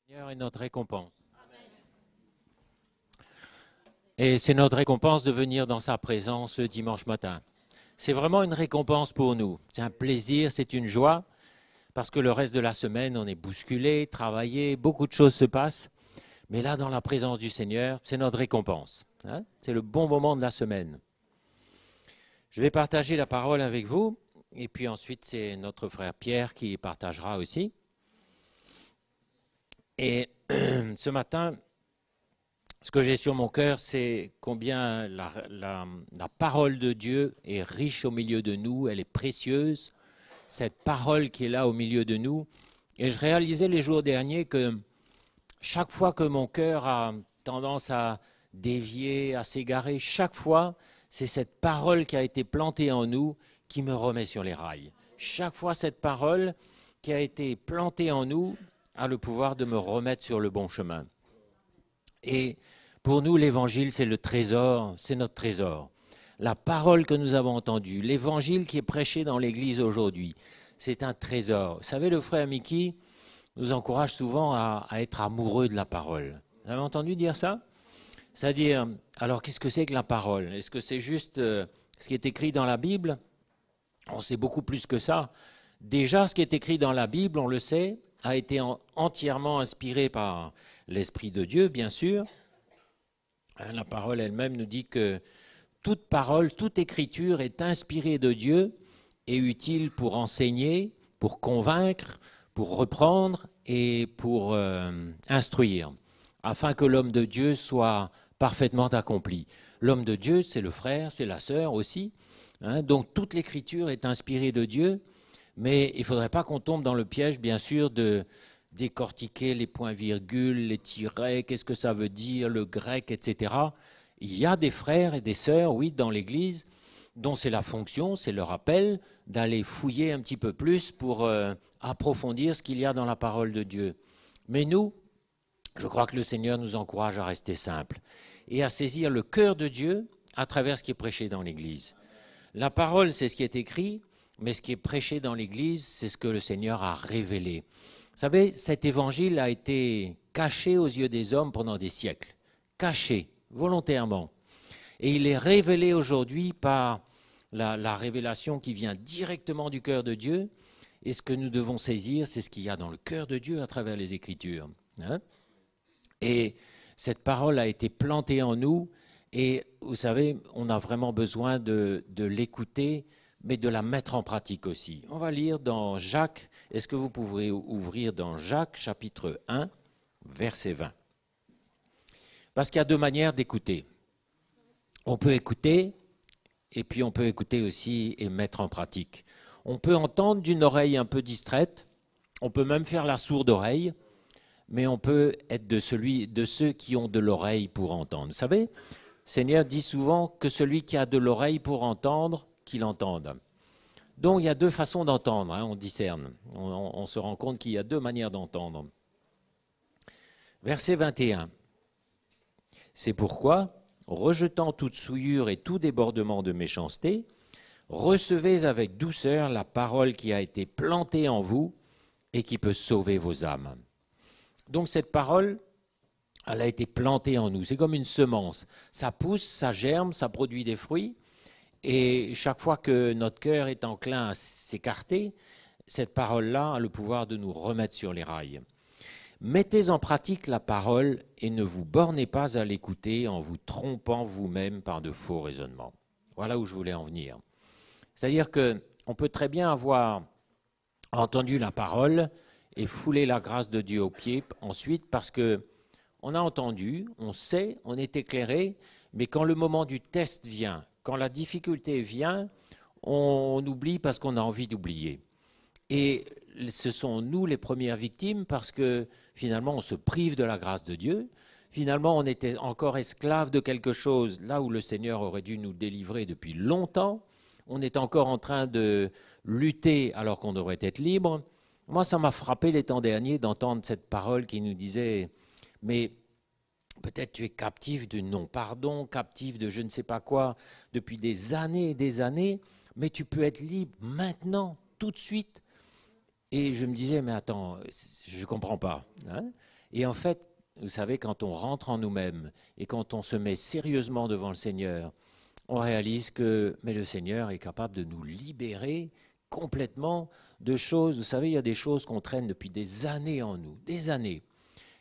Seigneur est notre récompense. Et c'est notre récompense de venir dans sa présence le dimanche matin. C'est vraiment une récompense pour nous. C'est un plaisir, c'est une joie, parce que le reste de la semaine, on est bousculé, travaillé, beaucoup de choses se passent. Mais là, dans la présence du Seigneur, c'est notre récompense. C'est le bon moment de la semaine. Je vais partager la parole avec vous, et puis ensuite, c'est notre frère Pierre qui partagera aussi. Et ce matin, ce que j'ai sur mon cœur, c'est combien la parole de Dieu est riche au milieu de nous, elle est précieuse, cette parole qui est là au milieu de nous. Et je réalisais les jours derniers que chaque fois que mon cœur a tendance à dévier, à s'égarer, chaque fois, c'est cette parole qui a été plantée en nous qui me remet sur les rails. Chaque fois, cette parole qui a été plantée en nous a le pouvoir de me remettre sur le bon chemin. Et pour nous, l'évangile, c'est le trésor, c'est notre trésor. La parole que nous avons entendue, l'évangile qui est prêché dans l'église aujourd'hui, c'est un trésor. Vous savez, le frère Mickey nous encourage souvent à être amoureux de la parole. Vous avez entendu dire ça? C'est-à-dire, alors qu'est-ce que c'est que la parole? Est-ce que c'est juste ce qui est écrit dans la Bible? On sait beaucoup plus que ça. Déjà, ce qui est écrit dans la Bible, on le sait, a été entièrement inspiré par l'Esprit de Dieu, bien sûr. La parole elle-même nous dit que toute parole, toute écriture est inspirée de Dieu et utile pour enseigner, pour convaincre, pour reprendre et pour instruire, afin que l'homme de Dieu soit parfaitement accompli. L'homme de Dieu, c'est le frère, c'est la sœur aussi. Donc toute l'écriture est inspirée de Dieu, mais il ne faudrait pas qu'on tombe dans le piège, bien sûr, de décortiquer les points-virgules, les tirets, qu'est-ce que ça veut dire, le grec, etc. Il y a des frères et des sœurs, oui, dans l'Église, dont c'est la fonction, c'est leur appel, d'aller fouiller un petit peu plus pour approfondir ce qu'il y a dans la parole de Dieu. Mais nous, je crois que le Seigneur nous encourage à rester simples et à saisir le cœur de Dieu à travers ce qui est prêché dans l'Église. La parole, c'est ce qui est écrit, mais ce qui est prêché dans l'Église, c'est ce que le Seigneur a révélé. Vous savez, cet évangile a été caché aux yeux des hommes pendant des siècles, caché, volontairement. Et il est révélé aujourd'hui par la révélation qui vient directement du cœur de Dieu. Et ce que nous devons saisir, c'est ce qu'il y a dans le cœur de Dieu à travers les Écritures. Et cette parole a été plantée en nous. Et vous savez, on a vraiment besoin de l'écouter, mais de la mettre en pratique aussi. On va lire dans Jacques. Est-ce que vous pouvez ouvrir dans Jacques, chapitre 1, verset 20? Parce qu'il y a deux manières d'écouter. On peut écouter, et puis on peut écouter aussi et mettre en pratique. On peut entendre d'une oreille un peu distraite, on peut même faire la sourde oreille, mais on peut être de ceux qui ont de l'oreille pour entendre. Vous savez, le Seigneur dit souvent que celui qui a de l'oreille pour entendre, qu'il entende. Donc il y a deux façons d'entendre, on discerne. On se rend compte qu'il y a deux manières d'entendre. Verset 21. C'est pourquoi, rejetant toute souillure et tout débordement de méchanceté, recevez avec douceur la parole qui a été plantée en vous et qui peut sauver vos âmes. Donc cette parole, elle a été plantée en nous. C'est comme une semence. Ça pousse, ça germe, ça produit des fruits. Et chaque fois que notre cœur est enclin à s'écarter, cette parole-là a le pouvoir de nous remettre sur les rails. Mettez en pratique la parole et ne vous bornez pas à l'écouter en vous trompant vous-même par de faux raisonnements. Voilà où je voulais en venir. C'est-à-dire qu'on peut très bien avoir entendu la parole et fouler la grâce de Dieu aux pieds ensuite parce qu'on a entendu, on sait, on est éclairé, mais quand le moment du test vient, quand la difficulté vient, on oublie parce qu'on a envie d'oublier. Et ce sont nous les premières victimes parce que finalement on se prive de la grâce de Dieu. Finalement on était encore esclave de quelque chose là où le Seigneur aurait dû nous délivrer depuis longtemps. On est encore en train de lutter alors qu'on devrait être libre. Moi ça m'a frappé les temps derniers d'entendre cette parole qui nous disait « mais peut-être tu es captif de non-pardon, captif de je ne sais pas quoi depuis des années, mais tu peux être libre maintenant, tout de suite. » Et je me disais, mais attends, je ne comprends pas. Et en fait, vous savez, quand on rentre en nous-mêmes et quand on se met sérieusement devant le Seigneur, on réalise que mais le Seigneur est capable de nous libérer complètement de choses. Vous savez, il y a des choses qu'on traîne depuis des années en nous, des années.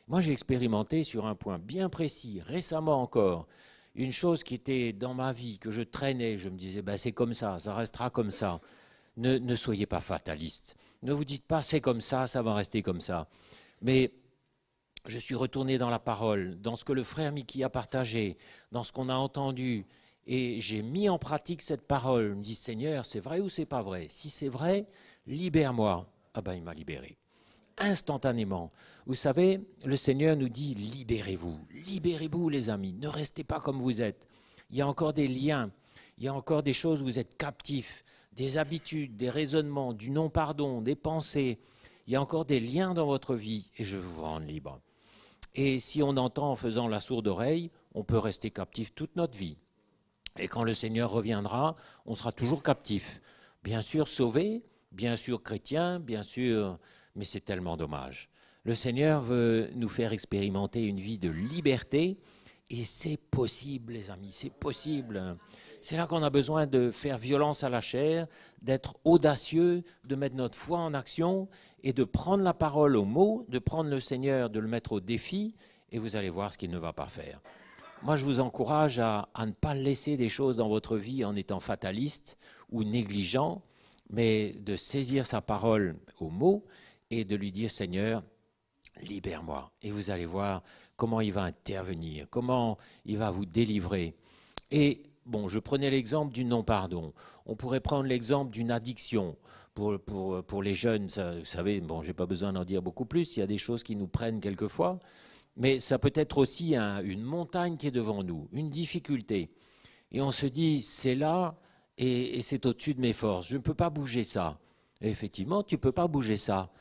Moi, j'ai expérimenté sur un point bien précis, récemment encore, une chose qui était dans ma vie, que je traînais. Je me disais, ben, c'est comme ça restera comme ça. Ne soyez pas fataliste. Ne vous dites pas, c'est comme ça va rester comme ça. Mais je suis retourné dans la parole, dans ce que le frère Mickey a partagé, dans ce qu'on a entendu, et j'ai mis en pratique cette parole. Je me dis, Seigneur, c'est vrai ou c'est pas vrai? Si c'est vrai, libère-moi. Ah ben, il m'a libéré. Instantanément. Vous savez, le Seigneur nous dit, libérez-vous les amis, ne restez pas comme vous êtes. Il y a encore des liens, il y a encore des choses où vous êtes captifs, des habitudes, des raisonnements, du non-pardon, des pensées. Il y a encore des liens dans votre vie et je veux vous rendre libre. Et si on entend en faisant la sourde oreille, on peut rester captif toute notre vie. Et quand le Seigneur reviendra, on sera toujours captif. Bien sûr sauvé, bien sûr chrétien, bien sûr, mais c'est tellement dommage. Le Seigneur veut nous faire expérimenter une vie de liberté et c'est possible, les amis, c'est possible. C'est là qu'on a besoin de faire violence à la chair, d'être audacieux, de mettre notre foi en action et de prendre la parole au mot, de prendre le Seigneur, de le mettre au défi et vous allez voir ce qu'il ne va pas faire. Moi, je vous encourage à ne pas laisser des choses dans votre vie en étant fataliste ou négligent, mais de saisir sa parole au mot et de lui dire, Seigneur, libère-moi. Et vous allez voir comment il va intervenir, comment il va vous délivrer. Et bon, je prenais l'exemple du non-pardon. On pourrait prendre l'exemple d'une addiction. Pour les jeunes, ça, vous savez, bon, je n'ai pas besoin d'en dire beaucoup plus, il y a des choses qui nous prennent quelquefois, mais ça peut être aussi une montagne qui est devant nous, une difficulté. Et on se dit, c'est là et c'est au-dessus de mes forces, je ne peux pas bouger ça. Et effectivement, tu ne peux pas bouger ça,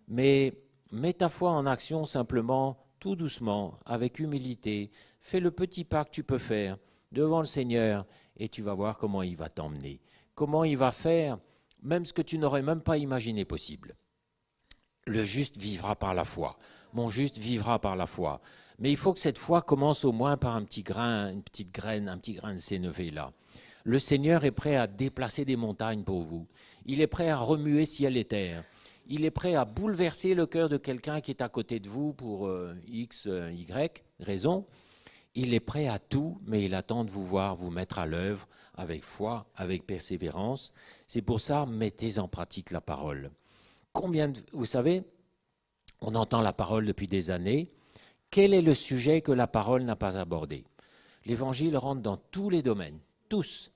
mais mets ta foi en action simplement, tout doucement, avec humilité. Fais le petit pas que tu peux faire devant le Seigneur et tu vas voir comment il va t'emmener. Comment il va faire même ce que tu n'aurais même pas imaginé possible. Le juste vivra par la foi. Mon juste vivra par la foi. Mais il faut que cette foi commence au moins par un petit grain, une petite graine, un petit grain de sénévé là. Le Seigneur est prêt à déplacer des montagnes pour vous. Il est prêt à remuer ciel et terre. Il est prêt à bouleverser le cœur de quelqu'un qui est à côté de vous pour X, Y raison. Il est prêt à tout, mais il attend de vous voir vous mettre à l'œuvre avec foi, avec persévérance. C'est pour ça, mettez en pratique la parole. Vous savez, on entend la parole depuis des années. Quel est le sujet que la parole n'a pas abordé? L'Évangile rentre dans tous les domaines, tous.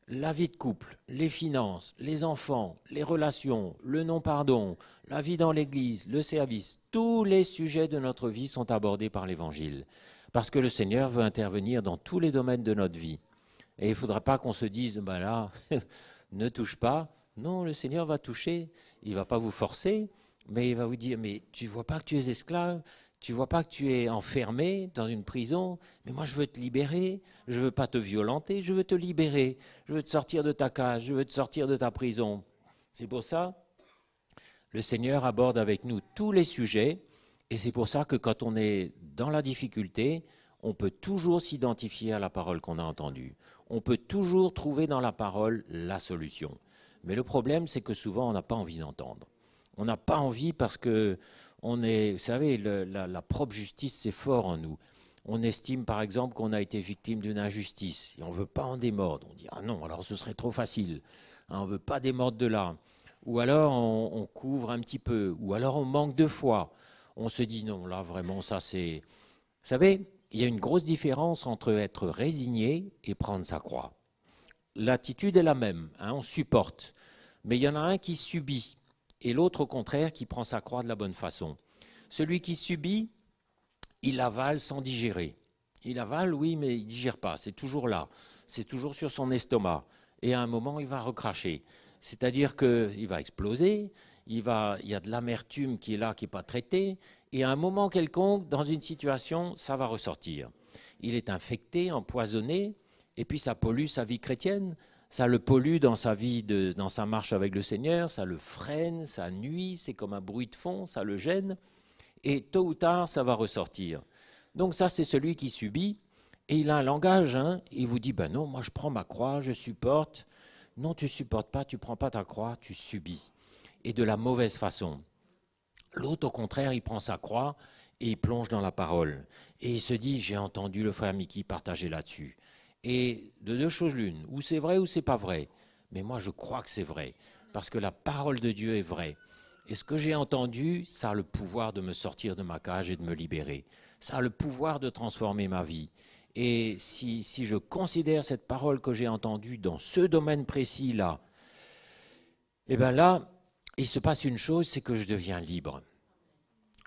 La vie de couple, les finances, les enfants, les relations, le non-pardon, la vie dans l'Église, le service, tous les sujets de notre vie sont abordés par l'Évangile. Parce que le Seigneur veut intervenir dans tous les domaines de notre vie. Et il ne faudra pas qu'on se dise, ben là, ne touche pas. Non, le Seigneur va toucher, il ne va pas vous forcer, mais il va vous dire, mais tu ne vois pas que tu es esclave, tu ne vois pas que tu es enfermé dans une prison, mais moi je veux te libérer, je ne veux pas te violenter, je veux te libérer, je veux te sortir de ta cage, je veux te sortir de ta prison. C'est pour ça, le Seigneur aborde avec nous tous les sujets, et c'est pour ça que quand on est dans la difficulté, on peut toujours s'identifier à la parole qu'on a entendue. On peut toujours trouver dans la parole la solution. Mais le problème, c'est que souvent, on n'a pas envie d'entendre. On n'a pas envie parce que on est, vous savez, la propre justice, c'est fort en nous. On estime, par exemple, qu'on a été victime d'une injustice et on ne veut pas en démordre. On dit, ah non, alors ce serait trop facile. On ne veut pas démordre de là. Ou alors, on couvre un petit peu. Ou alors, on manque de foi. On se dit, non, là, vraiment, ça, c'est... Vous savez, il y a une grosse différence entre être résigné et prendre sa croix. L'attitude est la même, hein, on supporte. Mais il y en a un qui subit et l'autre, au contraire, qui prend sa croix de la bonne façon. Celui qui subit, il avale sans digérer. Il avale, oui, mais il ne digère pas. C'est toujours là. C'est toujours sur son estomac. Et à un moment, il va recracher. C'est-à-dire qu'il va exploser, il y a de l'amertume qui est là, qui n'est pas traitée. Et à un moment quelconque, dans une situation, ça va ressortir. Il est infecté, empoisonné, et puis ça pollue sa vie chrétienne. Ça le pollue dans sa vie, dans sa marche avec le Seigneur, ça le freine, ça nuit, c'est comme un bruit de fond, ça le gêne. et tôt ou tard, ça va ressortir. Donc ça, c'est celui qui subit, et il a un langage, hein, il vous dit, ben non, moi je prends ma croix, je supporte. Non, tu supportes pas, tu prends pas ta croix, tu subis. Et de la mauvaise façon. L'autre, au contraire, il prend sa croix et il plonge dans la parole. Et il se dit, j'ai entendu le frère Mickey partager là-dessus. Et de deux choses l'une, ou c'est vrai ou c'est pas vrai. Mais moi, je crois que c'est vrai, parce que la parole de Dieu est vraie. Et ce que j'ai entendu, ça a le pouvoir de me sortir de ma cage et de me libérer. Ça a le pouvoir de transformer ma vie. Et si je considère cette parole que j'ai entendue dans ce domaine précis-là, eh bien là, il se passe une chose, c'est que je deviens libre.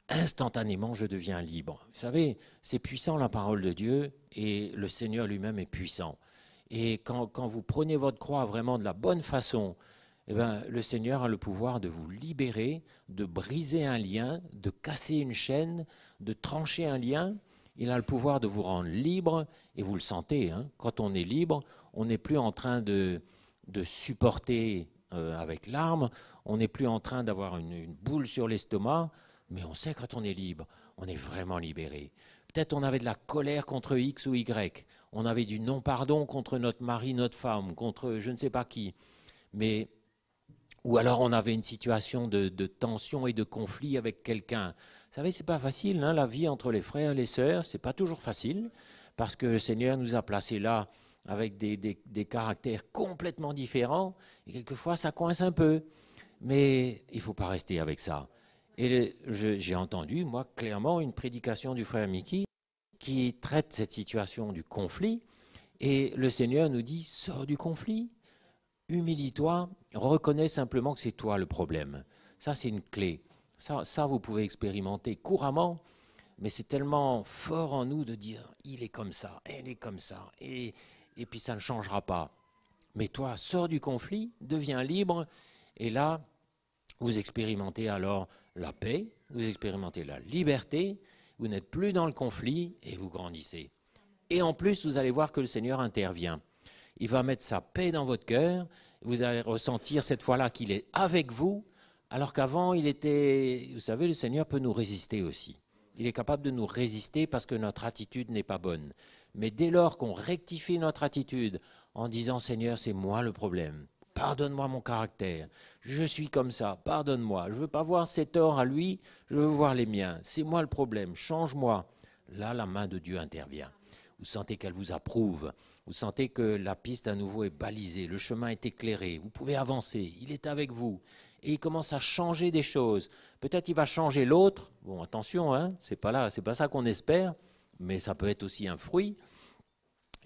Instantanément, je deviens libre. Vous savez, c'est puissant la parole de Dieu et le Seigneur lui-même est puissant. Et quand vous prenez votre croix vraiment de la bonne façon, eh bien, le Seigneur a le pouvoir de vous libérer, de briser un lien, de casser une chaîne, de trancher un lien. Il a le pouvoir de vous rendre libre et vous le sentez. Hein, quand on est libre, on n'est plus en train de supporter avec larmes, on n'est plus en train d'avoir une boule sur l'estomac, mais on sait quand on est libre, on est vraiment libéré. Peut-être on avait de la colère contre X ou Y, on avait du non-pardon contre notre mari, notre femme, contre je ne sais pas qui, mais ou alors on avait une situation de tension et de conflit avec quelqu'un. Vous savez, c'est pas facile, hein, la vie entre les frères et les sœurs, c'est pas toujours facile, parce que le Seigneur nous a placés là avec des caractères complètement différents, et quelquefois ça coince un peu, mais il ne faut pas rester avec ça. Et j'ai entendu, moi, clairement, une prédication du frère Mickey qui traite cette situation du conflit, et le Seigneur nous dit, sors du conflit, humilie-toi, reconnais simplement que c'est toi le problème. Ça, c'est une clé. Ça, vous pouvez expérimenter couramment, mais c'est tellement fort en nous de dire, il est comme ça, elle est comme ça, et puis ça ne changera pas. Mais toi, sors du conflit, deviens libre, et là, vous expérimentez alors la paix, vous expérimentez la liberté, vous n'êtes plus dans le conflit et vous grandissez. Et en plus, vous allez voir que le Seigneur intervient. Il va mettre sa paix dans votre cœur, vous allez ressentir cette fois-là qu'il est avec vous, alors qu'avant, il était... Vous savez, le Seigneur peut nous résister aussi. Il est capable de nous résister parce que notre attitude n'est pas bonne. Mais dès lors qu'on rectifie notre attitude en disant « Seigneur, c'est moi le problème », pardonne-moi mon caractère, je suis comme ça, pardonne-moi, je ne veux pas voir ses torts à lui, je veux voir les miens, c'est moi le problème, change-moi. Là, la main de Dieu intervient. Vous sentez qu'elle vous approuve, vous sentez que la piste à nouveau est balisée, le chemin est éclairé, vous pouvez avancer, il est avec vous. Et il commence à changer des choses. Peut-être il va changer l'autre, bon attention, hein, c'est pas ça qu'on espère, mais ça peut être aussi un fruit.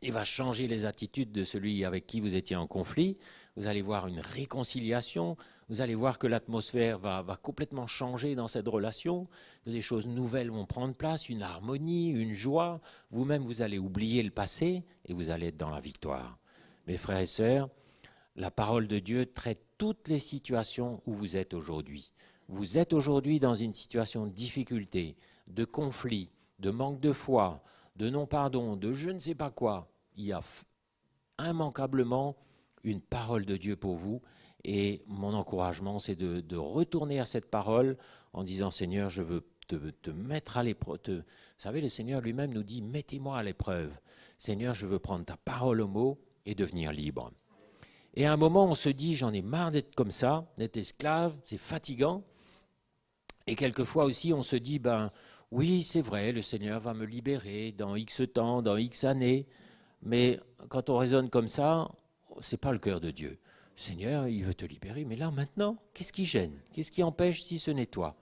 Il va changer les attitudes de celui avec qui vous étiez en conflit. Vous allez voir une réconciliation. Vous allez voir que l'atmosphère va complètement changer dans cette relation, que des choses nouvelles vont prendre place, une harmonie, une joie. Vous-même, vous allez oublier le passé et vous allez être dans la victoire. Mes frères et sœurs, la parole de Dieu traite toutes les situations où vous êtes aujourd'hui. Vous êtes aujourd'hui dans une situation de difficulté, de conflit, de manque de foi, de non-pardon, de je ne sais pas quoi. Il y a immanquablement une parole de Dieu pour vous. Et mon encouragement, c'est de retourner à cette parole en disant, Seigneur, je veux te mettre à l'épreuve. Vous savez, le Seigneur lui-même nous dit, mettez-moi à l'épreuve. Seigneur, je veux prendre ta parole au mot et devenir libre. Et à un moment, on se dit, j'en ai marre d'être comme ça, d'être esclave, c'est fatigant. Et quelquefois aussi, on se dit, ben oui, c'est vrai, le Seigneur va me libérer dans X temps, dans X années. Mais quand on raisonne comme ça, c'est pas le cœur de Dieu. Le Seigneur, il veut te libérer, mais là, maintenant, qu'est-ce qui gêne? Qu'est-ce qui empêche si ce n'est toi?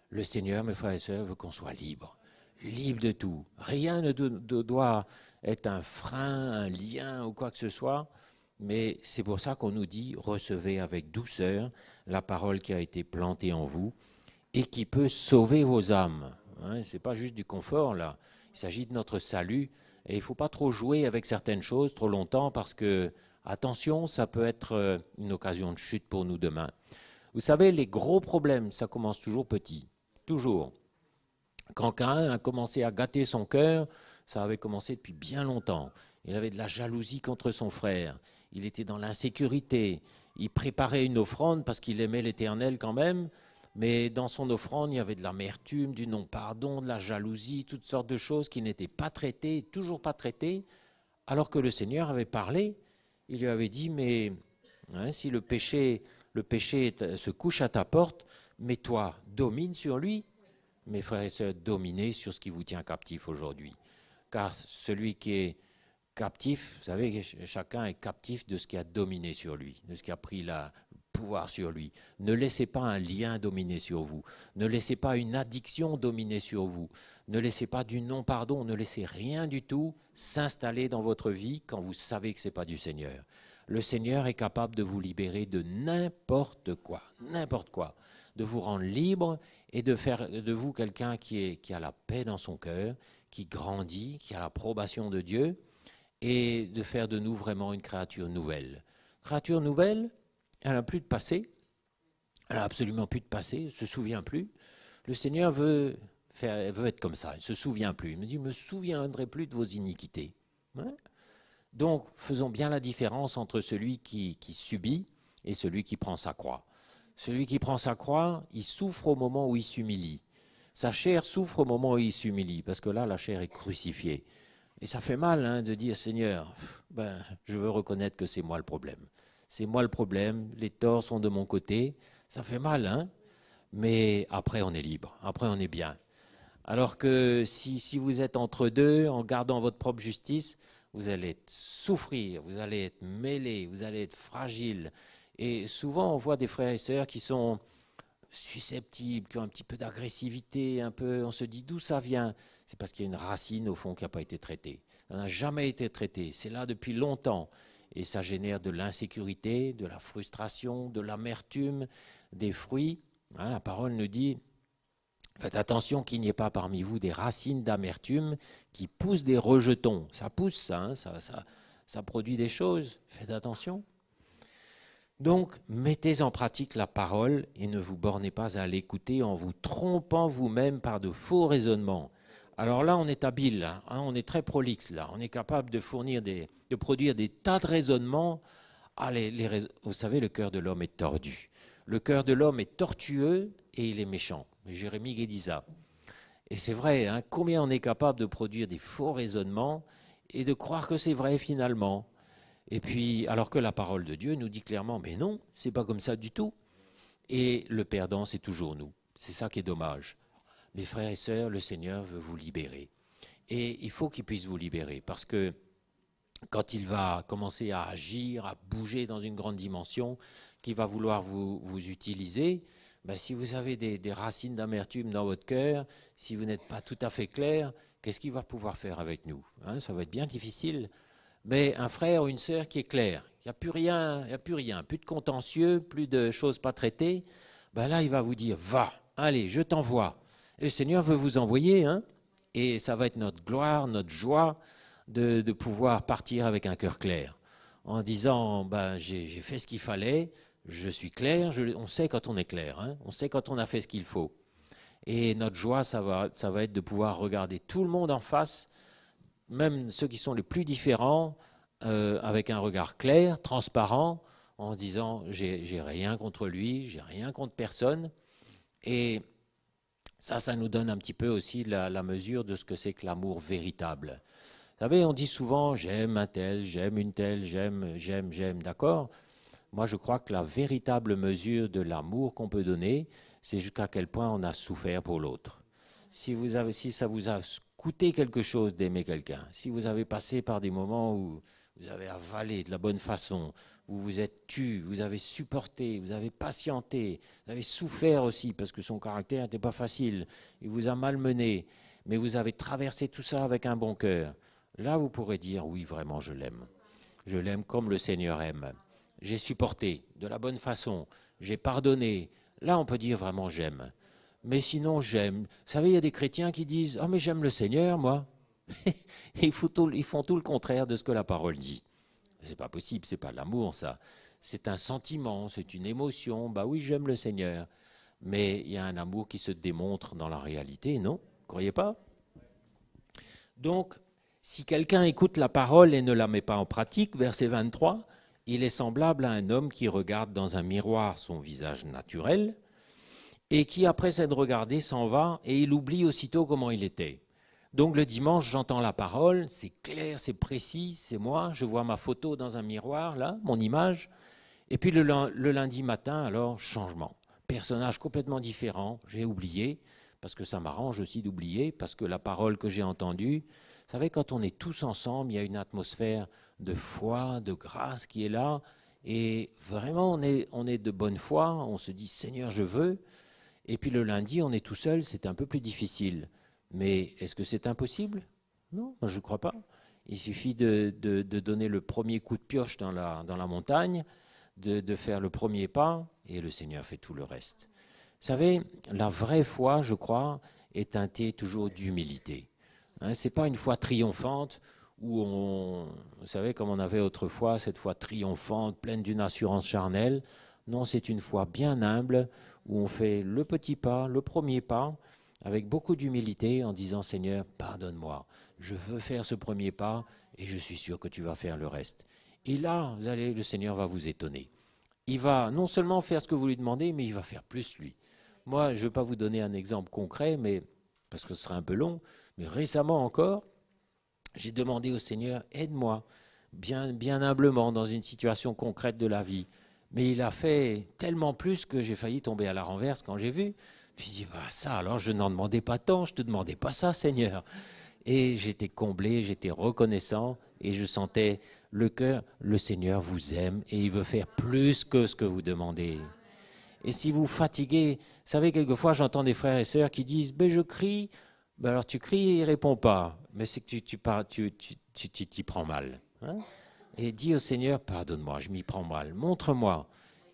Le Seigneur, mes frères et sœurs, veut qu'on soit libre. Libre de tout. Rien ne doit être un frein, un lien ou quoi que ce soit. Mais c'est pour ça qu'on nous dit, recevez avec douceur la parole qui a été plantée en vous et qui peut sauver vos âmes. Hein, ce n'est pas juste du confort, là. Il s'agit de notre salut. Et il ne faut pas trop jouer avec certaines choses trop longtemps parce que, attention, ça peut être une occasion de chute pour nous demain. Vous savez, les gros problèmes, ça commence toujours petit. Toujours. Quand Caïn a commencé à gâter son cœur, ça avait commencé depuis bien longtemps. Il avait de la jalousie contre son frère. Il était dans l'insécurité. Il préparait une offrande parce qu'il aimait l'Éternel quand même. Mais dans son offrande, il y avait de l'amertume, du non-pardon, de la jalousie, toutes sortes de choses qui n'étaient pas traitées, toujours pas traitées, alors que le Seigneur avait parlé. Il lui avait dit, mais hein, si le péché se couche à ta porte, mais toi, domine sur lui. Mes frères et sœurs, dominez sur ce qui vous tient captif aujourd'hui. Car celui qui est captif, vous savez, chacun est captif de ce qui a dominé sur lui, de ce qui a pris le pouvoir sur lui. Ne laissez pas un lien dominer sur vous. Ne laissez pas une addiction dominer sur vous. Ne laissez pas du non-pardon, ne laissez rien du tout s'installer dans votre vie quand vous savez que ce n'est pas du Seigneur. Le Seigneur est capable de vous libérer de n'importe quoi, de vous rendre libre et de faire de vous quelqu'un qui a la paix dans son cœur, qui grandit, qui a l'approbation de Dieu, et de faire de nous vraiment une créature nouvelle. Créature nouvelle, elle n'a plus de passé, elle n'a absolument plus de passé, elle ne se souvient plus. Le Seigneur veut être comme ça, il ne se souvient plus. Il me dit, je ne me souviendrai plus de vos iniquités. Ouais. Donc, faisons bien la différence entre celui qui subit et celui qui prend sa croix. Celui qui prend sa croix, il souffre au moment où il s'humilie. Sa chair souffre au moment où il s'humilie, parce que là, la chair est crucifiée. Et ça fait mal hein, de dire, Seigneur, je veux reconnaître que c'est moi le problème. C'est moi le problème, les torts sont de mon côté. Ça fait mal, hein, mais après on est libre, après on est bien. Alors que si vous êtes entre deux, en gardant votre propre justice, vous allez souffrir, vous allez être mêlés, vous allez être fragiles. Et souvent, on voit des frères et sœurs qui sont susceptibles, qui ont un petit peu d'agressivité, on se dit d'où ça vient. C'est parce qu'il y a une racine au fond qui n'a pas été traitée. Ça n'a jamais été traité. C'est là depuis longtemps. Et ça génère de l'insécurité, de la frustration, de l'amertume, des fruits. Hein, la parole nous dit, faites attention qu'il n'y ait pas parmi vous des racines d'amertume qui poussent des rejetons. Ça pousse, ça produit des choses. Faites attention. Donc, mettez en pratique la parole et ne vous bornez pas à l'écouter en vous trompant vous-même par de faux raisonnements. Alors là, on est habile, hein, on est très prolixe là. On est capable de produire des tas de raisonnements. Ah, vous savez, le cœur de l'homme est tordu. Le cœur de l'homme est tortueux et il est méchant. Jérémie Guédisa. Et c'est vrai, hein, combien on est capable de produire des faux raisonnements et de croire que c'est vrai finalement. Et puis, alors que la parole de Dieu nous dit clairement, mais non, c'est pas comme ça du tout. Et le perdant, c'est toujours nous. C'est ça qui est dommage. Mes frères et sœurs, le Seigneur veut vous libérer. Et il faut qu'il puisse vous libérer, parce que quand il va commencer à agir, à bouger dans une grande dimension, qu'il va vouloir vous utiliser, ben si vous avez des racines d'amertume dans votre cœur, si vous n'êtes pas tout à fait clair, qu'est-ce qu'il va pouvoir faire avec nous, hein? Ça va être bien difficile. Mais un frère ou une sœur qui est clair, il n'y a plus rien, plus de contentieux, plus de choses pas traitées, ben là il va vous dire, va, allez, je t'envoie. Et le Seigneur veut vous envoyer, hein, et ça va être notre gloire, notre joie de pouvoir partir avec un cœur clair, en disant, ben, j'ai fait ce qu'il fallait, je suis clair, on sait quand on est clair, hein, on sait quand on a fait ce qu'il faut. Et notre joie, ça va être de pouvoir regarder tout le monde en face, même ceux qui sont les plus différents, avec un regard clair, transparent, en se disant, j'ai rien contre lui, j'ai rien contre personne. Et ça nous donne un petit peu aussi la mesure de ce que c'est que l'amour véritable. Vous savez, on dit souvent, j'aime un tel, j'aime une telle, j'aime, d'accord. Moi, je crois que la véritable mesure de l'amour qu'on peut donner, c'est jusqu'à quel point on a souffert pour l'autre. Si ça vous a coûté quelque chose d'aimer quelqu'un, si vous avez passé par des moments où vous avez avalé de la bonne façon, vous vous êtes tu, vous avez supporté, vous avez patienté, vous avez souffert aussi parce que son caractère n'était pas facile, il vous a malmené, mais vous avez traversé tout ça avec un bon cœur. Là, vous pourrez dire, oui, vraiment, je l'aime. Je l'aime comme le Seigneur aime. J'ai supporté de la bonne façon, j'ai pardonné. Là, on peut dire vraiment j'aime. Mais sinon, j'aime. Vous savez, il y a des chrétiens qui disent « Ah, mais j'aime le Seigneur, moi ». Ils font tout le contraire de ce que la parole dit. C'est pas possible, c'est pas de l'amour, ça. C'est un sentiment, c'est une émotion. Bah oui, j'aime le Seigneur. Mais il y a un amour qui se démontre dans la réalité, non? Vous croyez pas? Donc, si quelqu'un écoute la parole et ne la met pas en pratique, verset 23, il est semblable à un homme qui regarde dans un miroir son visage naturel et qui, après s'être regardé, s'en va et il oublie aussitôt comment il était. Donc le dimanche, j'entends la parole, c'est clair, c'est précis, c'est moi, je vois ma photo dans un miroir, là, mon image, et puis le lundi matin, alors, changement. Personnage complètement différent, j'ai oublié, parce que ça m'arrange aussi d'oublier, parce que la parole que j'ai entendue, vous savez, quand on est tous ensemble, il y a une atmosphère de foi, de grâce qui est là, et vraiment on est de bonne foi, on se dit Seigneur je veux, et puis le lundi on est tout seul, c'est un peu plus difficile. Mais est-ce que c'est impossible? Non, moi je ne crois pas. Il suffit de donner le premier coup de pioche dans la montagne, de faire le premier pas, et le Seigneur fait tout le reste. Vous savez, la vraie foi, je crois, est teintée toujours d'humilité. Hein, ce n'est pas une foi triomphante où vous savez, comme on avait autrefois, cette foi triomphante, pleine d'une assurance charnelle. Non, c'est une foi bien humble où on fait le petit pas, le premier pas, avec beaucoup d'humilité en disant Seigneur, pardonne-moi, je veux faire ce premier pas et je suis sûr que tu vas faire le reste. Et là, le Seigneur va vous étonner. Il va non seulement faire ce que vous lui demandez, mais il va faire plus lui. Moi, je ne vais pas vous donner un exemple concret, mais parce que ce sera un peu long, mais récemment encore, j'ai demandé au Seigneur, aide-moi, bien humblement, dans une situation concrète de la vie. Mais il a fait tellement plus que j'ai failli tomber à la renverse quand j'ai vu. Puis je dis, bah, ça, alors je n'en demandais pas tant, je ne te demandais pas ça, Seigneur. Et j'étais comblé, j'étais reconnaissant, et je sentais le cœur, le Seigneur vous aime, et il veut faire plus que ce que vous demandez. Et si vous fatiguez, vous savez, quelquefois j'entends des frères et sœurs qui disent, ben, je crie, ben, alors tu cries et il ne répond pas, mais c'est que tu t'y prends mal. Hein, et dis au Seigneur, pardonne-moi, je m'y prends mal, montre-moi.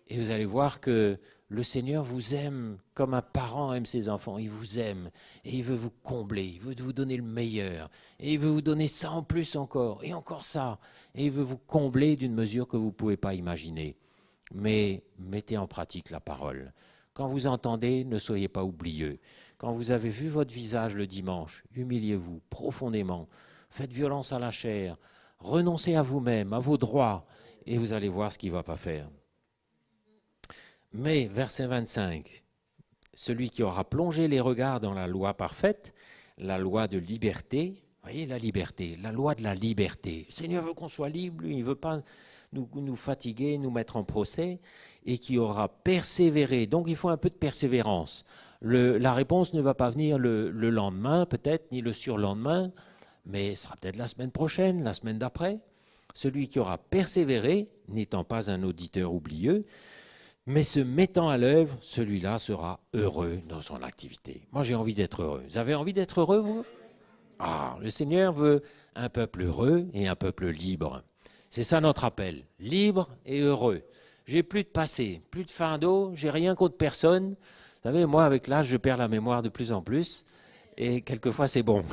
Et vous allez voir que le Seigneur vous aime comme un parent aime ses enfants. Il vous aime et il veut vous combler, il veut vous donner le meilleur. Et il veut vous donner ça en plus encore, et encore ça. Et il veut vous combler d'une mesure que vous ne pouvez pas imaginer. Mais mettez en pratique la parole. Quand vous entendez, ne soyez pas oublieux. Quand vous avez vu votre visage le dimanche, humiliez-vous profondément. Faites violence à la chair. Renoncez à vous-même, à vos droits, et vous allez voir ce qu'il ne va pas faire. Mais, verset 25, celui qui aura plongé les regards dans la loi parfaite, la loi de liberté, voyez la liberté, la loi de la liberté. Le Seigneur veut qu'on soit libre, lui, il ne veut pas nous fatiguer, nous mettre en procès, et qui aura persévéré. Donc il faut un peu de persévérance. La réponse ne va pas venir le lendemain, peut-être, ni le surlendemain, mais ce sera peut-être la semaine prochaine, la semaine d'après. Celui qui aura persévéré, n'étant pas un auditeur oublieux, mais se mettant à l'œuvre, celui-là sera heureux dans son activité. Moi, j'ai envie d'être heureux. Vous avez envie d'être heureux, vous? Ah, le Seigneur veut un peuple heureux et un peuple libre. C'est ça notre appel, libre et heureux. J'ai plus de passé, plus de fin d'eau, j'ai rien contre personne. Vous savez, moi, avec l'âge, je perds la mémoire de plus en plus, et quelquefois, c'est bon.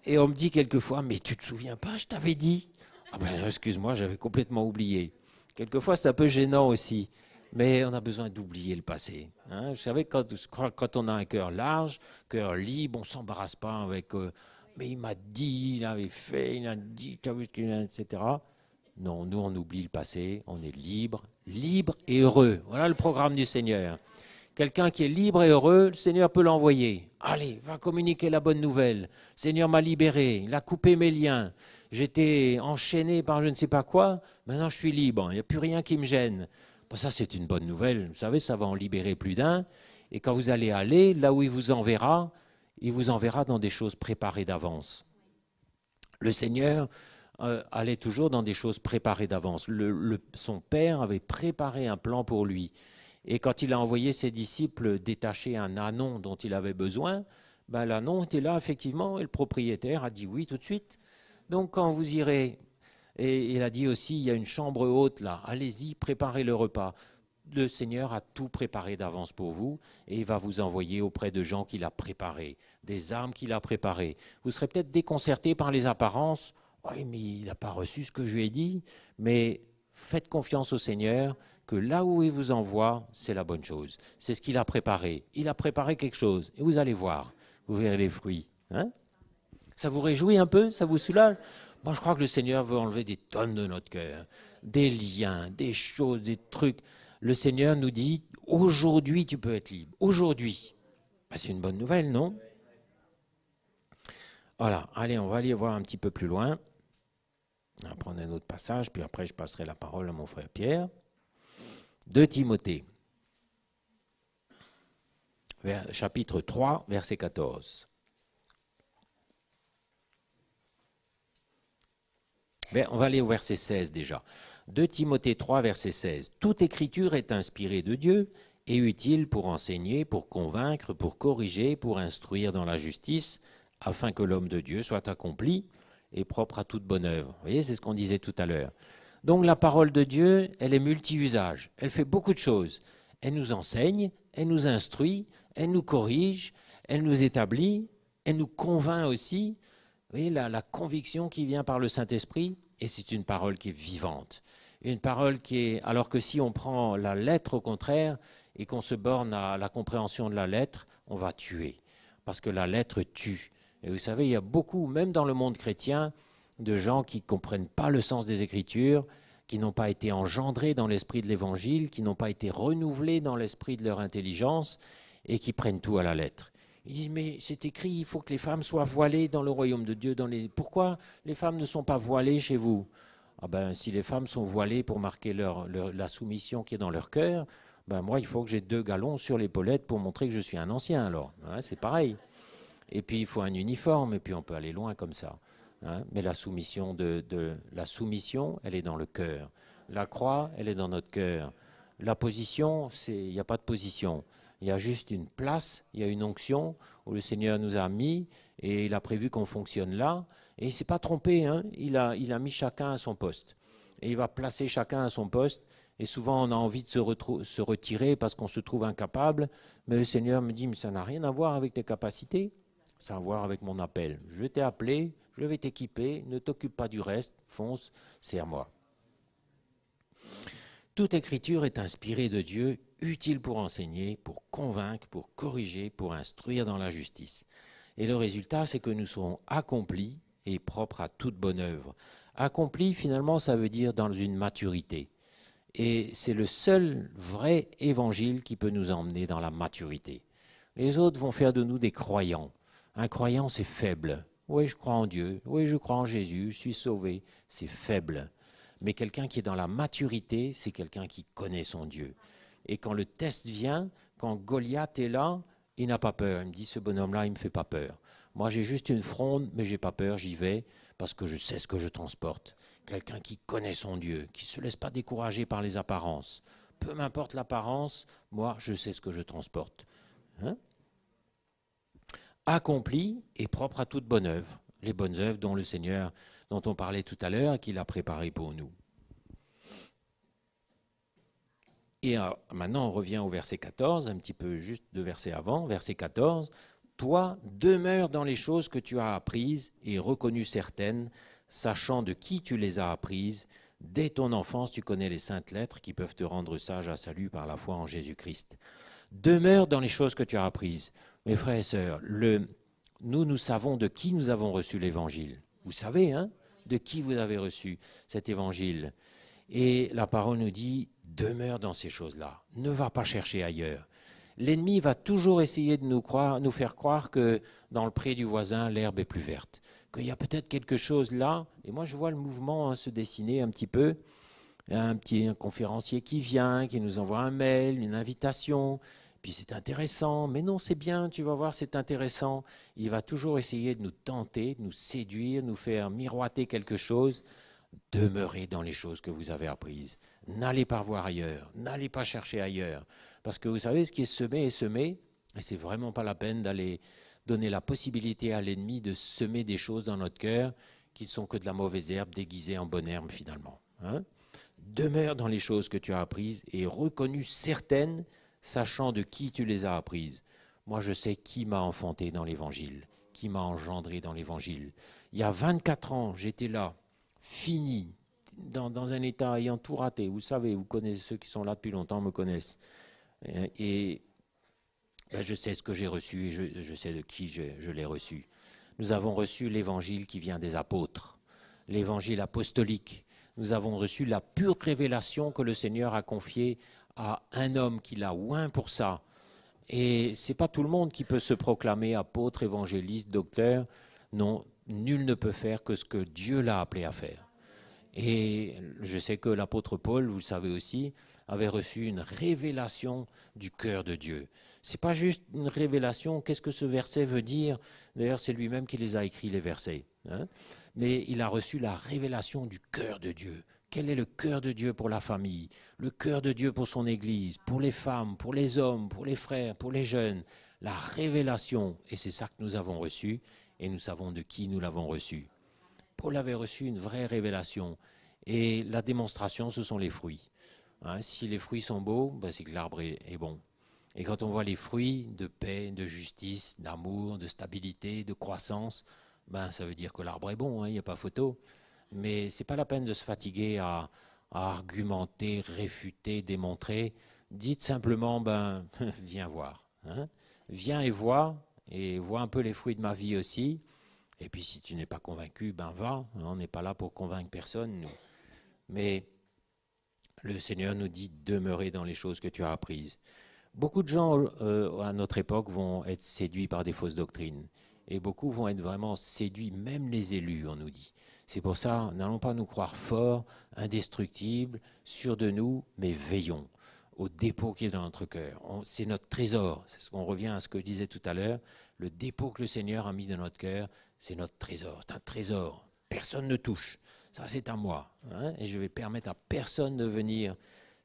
Et on me dit quelquefois, mais tu te souviens pas, je t'avais dit. Ah ben, excuse-moi, j'avais complètement oublié. Quelquefois, c'est un peu gênant aussi, mais on a besoin d'oublier le passé. Hein. Vous savez, quand on a un cœur large, cœur libre, on ne s'embarrasse pas avec mais il m'a dit, il avait fait, il a dit, etc. Non, nous, on oublie le passé, on est libre, libre et heureux. Voilà le programme du Seigneur. Quelqu'un qui est libre et heureux, le Seigneur peut l'envoyer. Allez, va communiquer la bonne nouvelle. Le Seigneur m'a libéré, il a coupé mes liens. J'étais enchaîné par je ne sais pas quoi, maintenant je suis libre, il n'y a plus rien qui me gêne. Bon, ça, c'est une bonne nouvelle. Vous savez, ça va en libérer plus d'un. Et quand vous allez aller, là où il vous enverra dans des choses préparées d'avance. Le Seigneur allait toujours dans des choses préparées d'avance. Son Père avait préparé un plan pour lui. Et quand il a envoyé ses disciples détacher un ânon dont il avait besoin, ben, l'ânon était là, effectivement, et le propriétaire a dit oui tout de suite. Donc quand vous irez, et il a dit aussi, il y a une chambre haute là, allez-y, préparez le repas. Le Seigneur a tout préparé d'avance pour vous, et il va vous envoyer auprès de gens qu'il a préparés, des armes qu'il a préparées. Vous serez peut-être déconcerté par les apparences. Oui, mais il n'a pas reçu ce que je lui ai dit. Mais faites confiance au Seigneur, que là où il vous envoie, c'est la bonne chose. C'est ce qu'il a préparé. Il a préparé quelque chose, et vous allez voir, vous verrez les fruits. Hein? Ça vous réjouit un peu? Ça vous soulage? Moi, je crois que le Seigneur veut enlever des tonnes de notre cœur, des liens, des choses, des trucs. le Seigneur nous dit, aujourd'hui tu peux être libre, aujourd'hui. Ben, c'est une bonne nouvelle, non? Voilà, allez, on va aller voir un petit peu plus loin. On va prendre un autre passage, puis après je passerai la parole à mon frère Pierre. 2 Timothée, chapitre 3, verset 14. On va aller au verset 16 déjà. 2 Timothée 3, verset 16. Toute écriture est inspirée de Dieu et utile pour enseigner, pour convaincre, pour corriger, pour instruire dans la justice, afin que l'homme de Dieu soit accompli et propre à toute bonne œuvre. Vous voyez, c'est ce qu'on disait tout à l'heure. Donc la parole de Dieu, elle est multi-usage. Elle fait beaucoup de choses. Elle nous enseigne, elle nous instruit, elle nous corrige, elle nous établit, elle nous convainc aussi. Vous voyez, la conviction qui vient par le Saint-Esprit, et c'est une parole qui est vivante. Une parole qui est... Alors que si on prend la lettre au contraire, et qu'on se borne à la compréhension de la lettre, on va tuer. Parce que la lettre tue. Et vous savez, il y a beaucoup, même dans le monde chrétien, de gens qui ne comprennent pas le sens des Écritures, qui n'ont pas été engendrés dans l'esprit de l'Évangile, qui n'ont pas été renouvelés dans l'esprit de leur intelligence, et qui prennent tout à la lettre. Ils disent, mais c'est écrit, il faut que les femmes soient voilées dans le royaume de Dieu. Pourquoi les femmes ne sont pas voilées chez vous? Ah ben, si les femmes sont voilées pour marquer la soumission qui est dans leur cœur, ben moi, il faut que j'ai 2 galons sur l'épaulette pour montrer que je suis un ancien, alors. Hein, c'est pareil. Et puis, il faut un uniforme, et puis on peut aller loin comme ça. Hein. Mais la soumission, la soumission, elle est dans le cœur. La croix, elle est dans notre cœur. La position, il n'y a pas de position. Il y a juste une place, il y a une onction où le Seigneur nous a mis et il a prévu qu'on fonctionne là. Et il ne s'est pas trompé, hein. Il a mis chacun à son poste. Et il va placer chacun à son poste. Et souvent, on a envie de se retirer parce qu'on se trouve incapable. Mais le Seigneur me dit, mais ça n'a rien à voir avec tes capacités, ça a à voir avec mon appel. Je t'ai appelé, je vais t'équiper, ne t'occupe pas du reste, fonce, c'est à moi. Toute écriture est inspirée de Dieu, utile pour enseigner, pour convaincre, pour corriger, pour instruire dans la justice. Et le résultat, c'est que nous serons accomplis et propres à toute bonne œuvre. Accomplis, finalement, ça veut dire dans une maturité. Et c'est le seul vrai évangile qui peut nous emmener dans la maturité. Les autres vont faire de nous des croyants. Un croyant, c'est faible. Oui, je crois en Dieu. Oui, je crois en Jésus. Je suis sauvé. C'est faible. Mais quelqu'un qui est dans la maturité, c'est quelqu'un qui connaît son Dieu. Et quand le test vient, quand Goliath est là, il n'a pas peur. Il me dit, ce bonhomme-là, il ne me fait pas peur. Moi, j'ai juste une fronde, mais je n'ai pas peur, j'y vais, parce que je sais ce que je transporte. Quelqu'un qui connaît son Dieu, qui ne se laisse pas décourager par les apparences. Peu m'importe l'apparence, moi, je sais ce que je transporte. Hein? Accompli et propre à toute bonne œuvre. Les bonnes œuvres dont le Seigneur, dont on parlait tout à l'heure, et qu'il a préparées pour nous. Et maintenant, on revient au verset 14, un petit peu juste 2 versets avant, verset 14. Toi, demeure dans les choses que tu as apprises et reconnues certaines, sachant de qui tu les as apprises. Dès ton enfance, tu connais les saintes lettres qui peuvent te rendre sage à salut par la foi en Jésus-Christ. Demeure dans les choses que tu as apprises. Mes frères et sœurs, nous savons de qui nous avons reçu l'évangile. Vous savez, hein, de qui vous avez reçu cet évangile. Et la parole nous dit, demeure dans ces choses-là. Ne va pas chercher ailleurs. L'ennemi va toujours essayer de nous faire croire que dans le pré du voisin, l'herbe est plus verte. Qu'il y a peut-être quelque chose là. Et moi, je vois le mouvement se dessiner un petit peu. Un conférencier qui vient, qui nous envoie un mail, une invitation. Puis c'est intéressant. Mais non, c'est bien, tu vas voir, c'est intéressant. Il va toujours essayer de nous tenter, de nous séduire, nous faire miroiter quelque chose. Demeurez dans les choses que vous avez apprises. N'allez pas voir ailleurs. N'allez pas chercher ailleurs. Parce que vous savez, ce qui est semé, et c'est vraiment pas la peine d'aller donner la possibilité à l'ennemi de semer des choses dans notre cœur qui ne sont que de la mauvaise herbe déguisée en bonne herbe finalement. Hein? Demeure dans les choses que tu as apprises et reconnues certaines, sachant de qui tu les as apprises. Moi, je sais qui m'a enfanté dans l'Évangile, qui m'a engendré dans l'Évangile. Il y a 24 ans, j'étais là, fini, dans un état ayant tout raté. Vous savez, vous connaissez, ceux qui sont là depuis longtemps me connaissent. Et ben, je sais ce que j'ai reçu et je sais de qui je l'ai reçu. Nous avons reçu l'évangile qui vient des apôtres, l'évangile apostolique. Nous avons reçu la pure révélation que le Seigneur a confiée à un homme qui l'a oint pour ça. Et c'est pas tout le monde qui peut se proclamer apôtre, évangéliste, docteur. Non, nul ne peut faire que ce que Dieu l'a appelé à faire. Et je sais que l'apôtre Paul, vous le savez aussi, avait reçu une révélation du cœur de Dieu. C'est pas juste une révélation, qu'est-ce que ce verset veut dire? D'ailleurs, c'est lui-même qui les a écrits, les versets. Hein. Mais il a reçu la révélation du cœur de Dieu. Quel est le cœur de Dieu pour la famille? Le cœur de Dieu pour son Église, pour les femmes, pour les hommes, pour les frères, pour les jeunes. La révélation, et c'est ça que nous avons reçu, et nous savons de qui nous l'avons reçu. Paul avait reçu une vraie révélation. Et la démonstration, ce sont les fruits. Hein, si les fruits sont beaux, ben c'est que l'arbre est bon. Et quand on voit les fruits de paix, de justice, d'amour, de stabilité, de croissance, ben ça veut dire que l'arbre est bon, il n'y a pas photo. Mais ce n'est pas la peine de se fatiguer à argumenter, réfuter, démontrer. Dites simplement, ben, viens voir. Hein. Viens et vois un peu les fruits de ma vie aussi. Et puis si tu n'es pas convaincu, ben va. On n'est pas là pour convaincre personne, nous. Mais le Seigneur nous dit demeurer dans les choses que tu as apprises. Beaucoup de gens à notre époque vont être séduits par des fausses doctrines. Et beaucoup vont être vraiment séduits, même les élus, on nous dit. C'est pour ça, n'allons pas nous croire forts, indestructibles, sûrs de nous, mais veillons au dépôt qui est dans notre cœur. C'est notre trésor. C'est ce qu'on revient à ce que je disais tout à l'heure. Le dépôt que le Seigneur a mis dans notre cœur, c'est notre trésor. C'est un trésor. Personne ne touche. Ça, c'est à moi. Hein, et je vais permettre à personne de venir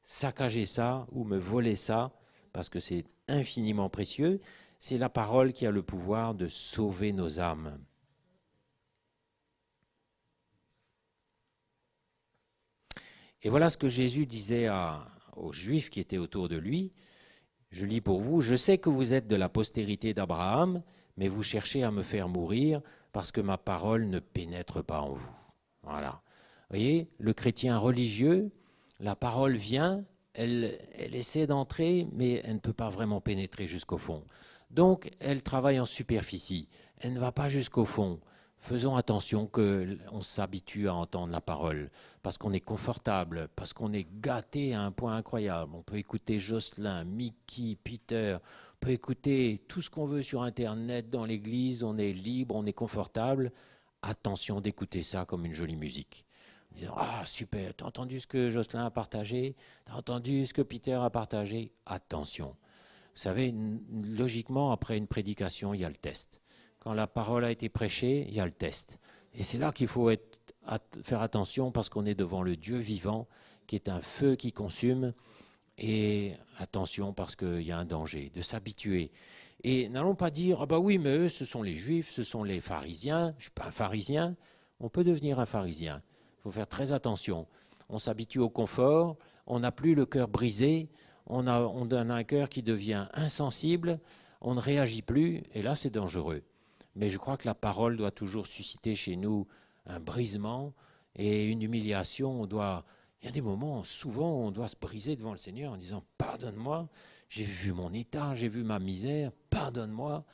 saccager ça ou me voler ça, parce que c'est infiniment précieux. C'est la parole qui a le pouvoir de sauver nos âmes. Et voilà ce que Jésus disait aux Juifs qui étaient autour de lui. Je lis pour vous, « Je sais que vous êtes de la postérité d'Abraham, mais vous cherchez à me faire mourir parce que ma parole ne pénètre pas en vous. » Voilà. Vous voyez, le chrétien religieux, la parole vient, elle essaie d'entrer, mais elle ne peut pas vraiment pénétrer jusqu'au fond. Donc, elle travaille en superficie. Elle ne va pas jusqu'au fond. Faisons attention qu'on s'habitue à entendre la parole, parce qu'on est confortable, parce qu'on est gâté à un point incroyable. On peut écouter Jocelyn, Mickey, Peter, on peut écouter tout ce qu'on veut sur Internet, dans l'église, on est libre, on est confortable. Attention d'écouter ça comme une jolie musique. Disant, ah super, t'as entendu ce que Jocelyn a partagé? T'as entendu ce que Peter a partagé? Attention. Vous savez, logiquement, après une prédication, il y a le test. Quand la parole a été prêchée, il y a le test. Et c'est là qu'il faut faire attention parce qu'on est devant le Dieu vivant, qui est un feu qui consume. Et attention parce qu'il y a un danger, de s'habituer. Et n'allons pas dire, ah bah oui, mais eux, ce sont les juifs, ce sont les pharisiens. Je ne suis pas un pharisien. On peut devenir un pharisien. Il faut faire très attention. On s'habitue au confort, on n'a plus le cœur brisé, on a un cœur qui devient insensible, on ne réagit plus, et là c'est dangereux. Mais je crois que la parole doit toujours susciter chez nous un brisement et une humiliation. Il y a des moments, souvent, on doit se briser devant le Seigneur en disant « Pardonne-moi, j'ai vu mon état, j'ai vu ma misère, pardonne-moi ».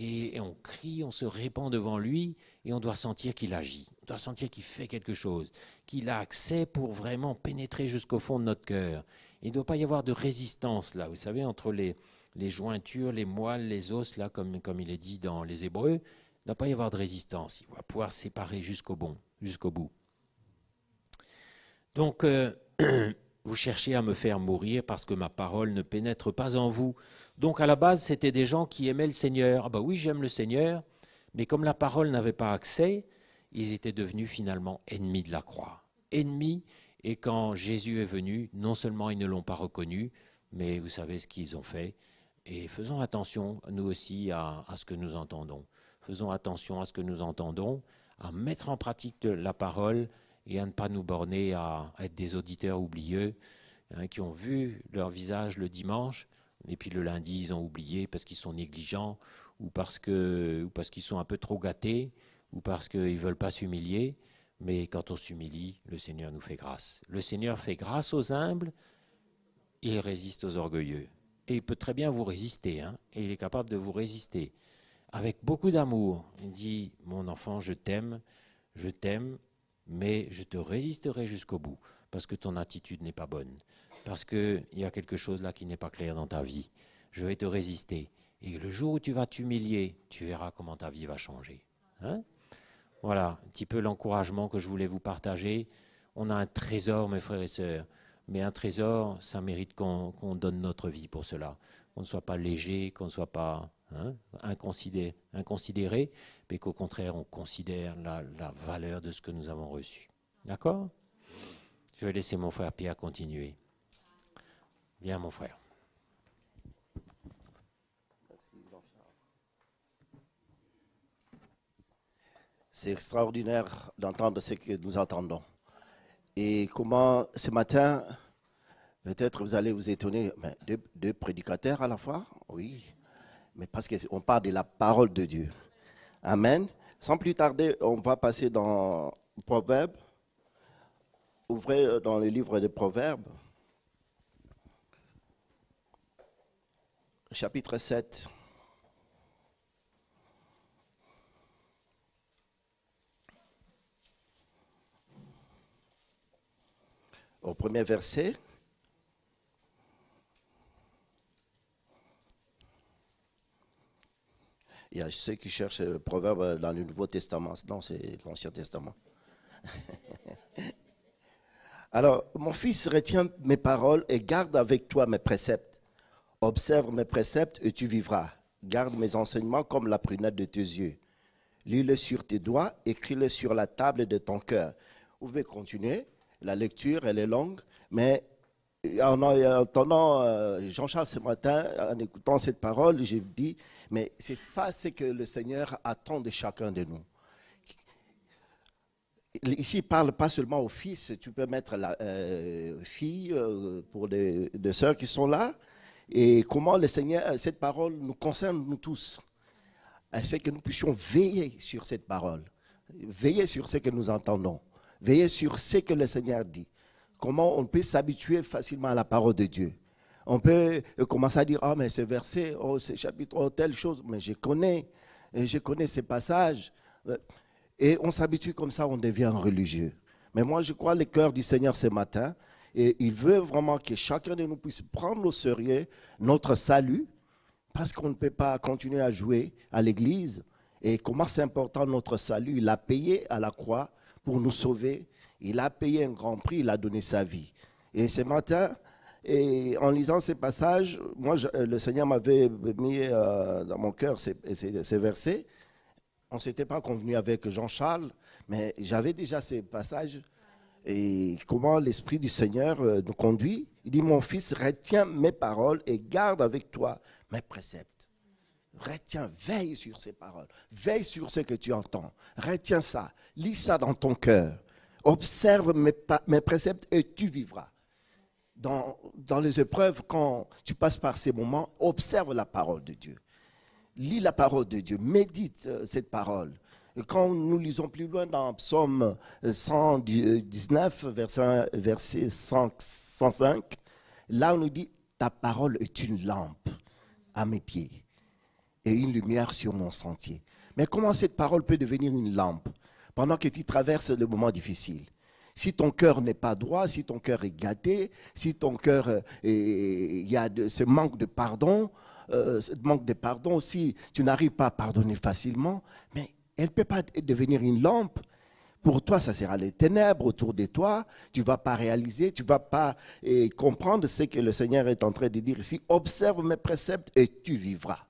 Et on crie, on se répand devant lui et on doit sentir qu'il agit. On doit sentir qu'il fait quelque chose, qu'il a accès pour vraiment pénétrer jusqu'au fond de notre cœur. Il ne doit pas y avoir de résistance là, vous savez, entre les jointures, les moelles, les os, là, comme il est dit dans les Hébreux. Il ne doit pas y avoir de résistance. Il va pouvoir séparer jusqu'au bout. Donc, vous cherchez à me faire mourir parce que ma parole ne pénètre pas en vous. Donc, à la base, c'était des gens qui aimaient le Seigneur. Ah ben oui, j'aime le Seigneur, mais comme la parole n'avait pas accès, ils étaient devenus finalement ennemis de la croix. Ennemis, et quand Jésus est venu, non seulement ils ne l'ont pas reconnu, mais vous savez ce qu'ils ont fait. Et faisons attention, nous aussi, à ce que nous entendons. Faisons attention à ce que nous entendons, à mettre en pratique la parole et à ne pas nous borner à être des auditeurs oublieux, qui ont vu leur visage le dimanche, et puis le lundi, ils ont oublié parce qu'ils sont négligents, ou parce qu'ils sont un peu trop gâtés, ou parce qu'ils ne veulent pas s'humilier. Mais quand on s'humilie, le Seigneur nous fait grâce. Le Seigneur fait grâce aux humbles, et il résiste aux orgueilleux. Et il peut très bien vous résister, et il est capable de vous résister. Avec beaucoup d'amour, il dit, mon enfant, je t'aime, mais je te résisterai jusqu'au bout. parce que ton attitude n'est pas bonne, parce qu'il y a quelque chose là qui n'est pas clair dans ta vie. Je vais te résister. Et le jour où tu vas t'humilier, tu verras comment ta vie va changer. Hein? Voilà, un petit peu l'encouragement que je voulais vous partager. On a un trésor, mes frères et sœurs, mais un trésor, ça mérite qu'on donne notre vie pour cela. Qu'on ne soit pas léger, qu'on ne soit pas inconsidéré, mais qu'au contraire, on considère la valeur de ce que nous avons reçu. D'accord? Je vais laisser mon frère Pierre continuer. Viens, mon frère. C'est extraordinaire d'entendre ce que nous entendons. Et comment, ce matin, peut-être vous allez vous étonner, mais deux prédicateurs à la fois? Oui, mais parce qu'on parle de la parole de Dieu. Amen. Sans plus tarder, on va passer dans Proverbes. Ouvrez dans le livre de Proverbes, chapitre 7. Au premier verset. Il y a ceux qui cherchent le proverbe dans le Nouveau Testament. Non, c'est l'Ancien Testament. Alors, mon fils, retiens mes paroles et garde avec toi mes préceptes. Observe mes préceptes et tu vivras. Garde mes enseignements comme la prunelle de tes yeux. Lis-le sur tes doigts, écris-le sur la table de ton cœur. Vous pouvez continuer. La lecture, elle est longue, mais en entendant Jean-Charles ce matin, en écoutant cette parole, j'ai dit, mais c'est ça, c'est que le Seigneur attend de chacun de nous. Ici, il ne parle pas seulement aux fils, tu peux mettre la fille pour des sœurs qui sont là, et comment le Seigneur, cette parole nous concerne nous tous. C'est que nous puissions veiller sur cette parole, veiller sur ce que nous entendons. Veillez sur ce que le Seigneur dit. Comment on peut s'habituer facilement à la parole de Dieu. On peut commencer à dire, ah mais ce verset, oh ce chapitre, oh telle chose, mais je connais ces passages. Et on s'habitue comme ça, on devient religieux. Mais moi je crois le cœur du Seigneur ce matin, et il veut vraiment que chacun de nous puisse prendre au sérieux notre salut, parce qu'on ne peut pas continuer à jouer à l'église. Et comment c'est important notre salut, il a payé à la croix pour nous sauver. Il a payé un grand prix, il a donné sa vie. Et ce matin, en lisant ces passages, moi, le Seigneur m'avait mis dans mon cœur ces versets. On ne s'était pas convenu avec Jean-Charles, mais j'avais déjà ces passages. Et comment l'Esprit du Seigneur nous conduit. Il dit, mon fils, retiens mes paroles et garde avec toi mes préceptes. Retiens, veille sur ces paroles, veille sur ce que tu entends, retiens ça, lis ça dans ton cœur, observe mes préceptes et tu vivras. Dans les épreuves, quand tu passes par ces moments, observe la parole de Dieu, lis la parole de Dieu, médite cette parole. Et quand nous lisons plus loin dans Psaume 119, verset 105, là on nous dit, ta parole est une lampe à mes pieds et une lumière sur mon sentier. Mais comment cette parole peut devenir une lampe pendant que tu traverses le moment difficile? Si ton cœur n'est pas droit, si ton cœur est gâté, si ton cœur, il y a ce manque de pardon, si tu n'arrives pas à pardonner facilement, mais elle ne peut pas devenir une lampe. Pour toi, ça sera les ténèbres autour de toi. Tu ne vas pas réaliser, tu ne vas pas comprendre ce que le Seigneur est en train de dire ici. Observe mes préceptes et tu vivras.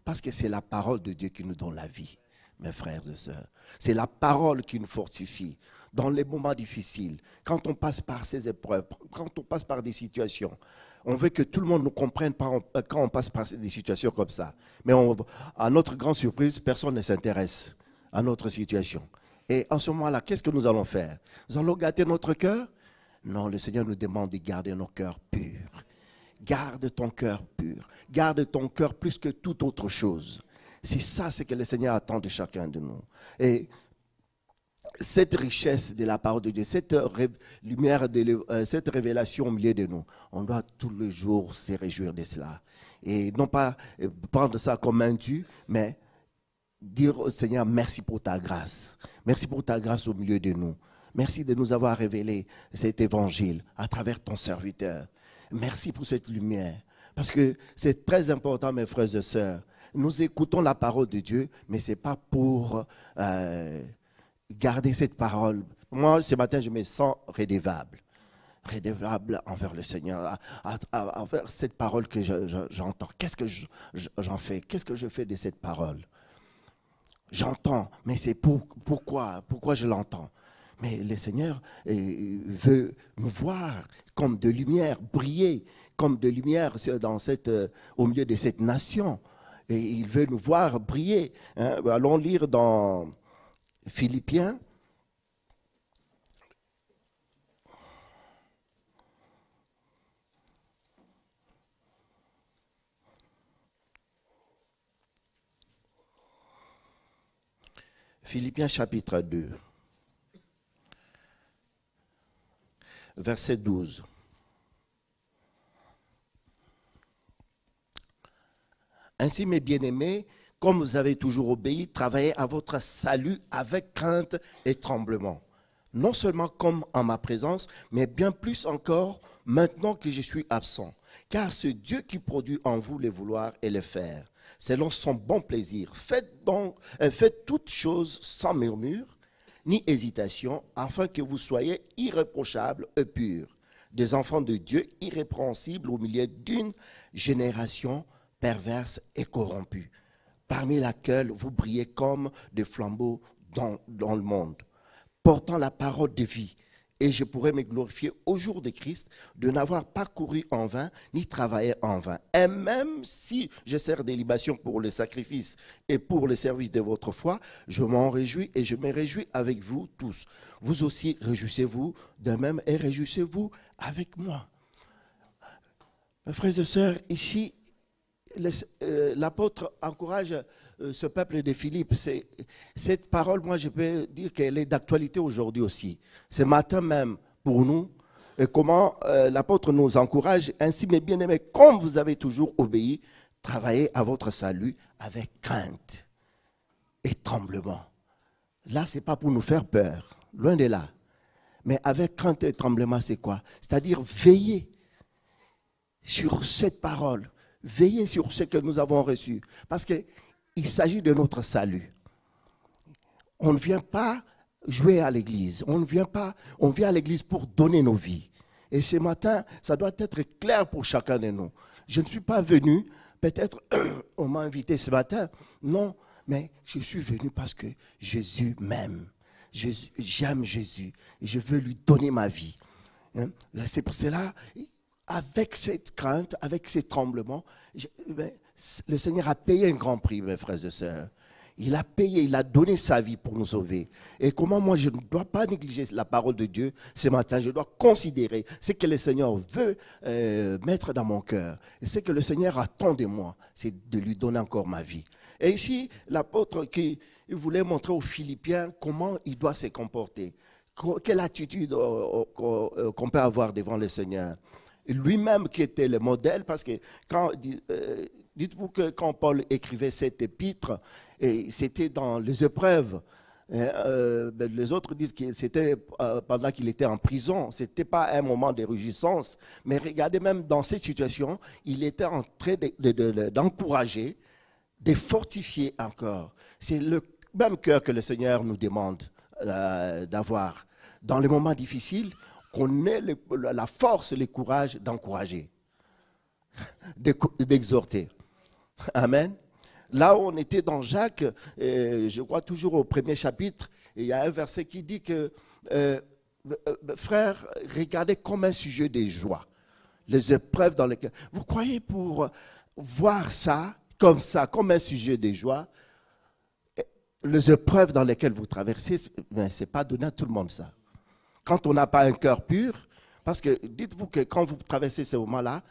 Parce que c'est la parole de Dieu qui nous donne la vie, mes frères et sœurs. C'est la parole qui nous fortifie dans les moments difficiles. Quand on passe par ces épreuves, quand on passe par des situations, on veut que tout le monde nous comprenne quand on passe par des situations comme ça. Mais à notre grande surprise, personne ne s'intéresse à notre situation. Et en ce moment-là, qu'est-ce que nous allons faire? Nous allons gâter notre cœur? Non, le Seigneur nous demande de garder nos cœurs purs. Garde ton cœur pur. Garde ton cœur plus que toute autre chose. C'est ça, c'est que le Seigneur attend de chacun de nous. Et cette richesse de la parole de Dieu, cette lumière, cette révélation au milieu de nous, on doit tous les jours se réjouir de cela. Et non pas prendre ça comme un dû, mais dire au Seigneur, merci pour ta grâce. Merci pour ta grâce au milieu de nous. Merci de nous avoir révélé cet évangile à travers ton serviteur. Merci pour cette lumière. Parce que c'est très important, mes frères et sœurs. Nous écoutons la parole de Dieu, mais ce n'est pas pour garder cette parole. Moi, ce matin, je me sens redevable envers le Seigneur, envers cette parole que j'entends. Qu'est-ce que j'en fais? Qu'est-ce que je fais de cette parole? J'entends, mais c'est pourquoi je l'entends? Mais le Seigneur veut nous voir comme de lumière, briller comme de lumière au milieu de cette nation. Et il veut nous voir briller. Hein. Allons lire dans Philippiens. Philippiens chapitre 2, verset 12. Ainsi, mes bien-aimés, comme vous avez toujours obéi, travaillez à votre salut avec crainte et tremblement. Non seulement comme en ma présence, mais bien plus encore maintenant que je suis absent. Car c'est Dieu qui produit en vous les vouloir et les faire, selon son bon plaisir. Faites toutes choses sans murmure, ni hésitation, afin que vous soyez irréprochables et purs, des enfants de Dieu irrépréhensibles au milieu d'une génération perverse et corrompue, parmi laquelle vous brillez comme des flambeaux dans le monde, portant la parole de vie. Et je pourrais me glorifier au jour de Christ de n'avoir pas couru en vain, ni travaillé en vain. Et même si je sers des libations pour le sacrifice et pour le service de votre foi, je m'en réjouis et je me réjouis avec vous tous. Vous aussi, réjouissez-vous de même et réjouissez-vous avec moi. Mes frères et sœurs, ici, l'apôtre encourage ce peuple de Philippe. Cette parole, moi, je peux dire qu'elle est d'actualité aujourd'hui aussi. Ce matin même, pour nous, et comment l'apôtre nous encourage. Ainsi, mes bien-aimés, comme vous avez toujours obéi, travaillez à votre salut avec crainte et tremblement. Là, ce n'est pas pour nous faire peur, loin de là. Mais avec crainte et tremblement, c'est quoi? C'est-à-dire veiller sur cette parole. Veillez sur ce que nous avons reçu. Parce qu'il s'agit de notre salut. On ne vient pas jouer à l'église. On vient à l'église pour donner nos vies. Et ce matin, ça doit être clair pour chacun de nous. Je ne suis pas venu, peut-être on m'a invité ce matin. Non, mais je suis venu parce que Jésus m'aime. J'aime Jésus et je veux lui donner ma vie. C'est pour cela, avec cette crainte, avec ces tremblements, le Seigneur a payé un grand prix, mes frères et sœurs. Il a payé, il a donné sa vie pour nous sauver. Et comment moi, je ne dois pas négliger la parole de Dieu ce matin. Je dois considérer ce que le Seigneur veut mettre dans mon cœur. Et ce que le Seigneur attend de moi, c'est de lui donner encore ma vie. Et ici, l'apôtre qui voulait montrer aux Philippiens comment il doit se comporter. Quelle attitude qu'on peut avoir devant le Seigneur. Lui-même qui était le modèle, parce que dites-vous que quand Paul écrivait cette épître, c'était dans les épreuves. Les autres disent que c'était pendant qu'il était en prison. Ce n'était pas un moment de réjouissance. Mais regardez, même dans cette situation, il était en train d'encourager, de fortifier encore. C'est le même cœur que le Seigneur nous demande d'avoir. Dans les moments difficiles, qu'on ait la force et le courage d'encourager, d'exhorter. Amen. Là où on était dans Jacques, je crois toujours au premier chapitre, il y a un verset qui dit que, frères, regardez comme un sujet de joie, les épreuves dans lesquelles... Vous croyez pour voir ça, comme un sujet de joie, les épreuves dans lesquelles vous traversez, ce n'est pas donné à tout le monde ça. Quand on n'a pas un cœur pur, parce que dites-vous que quand vous traversez ce moment-là,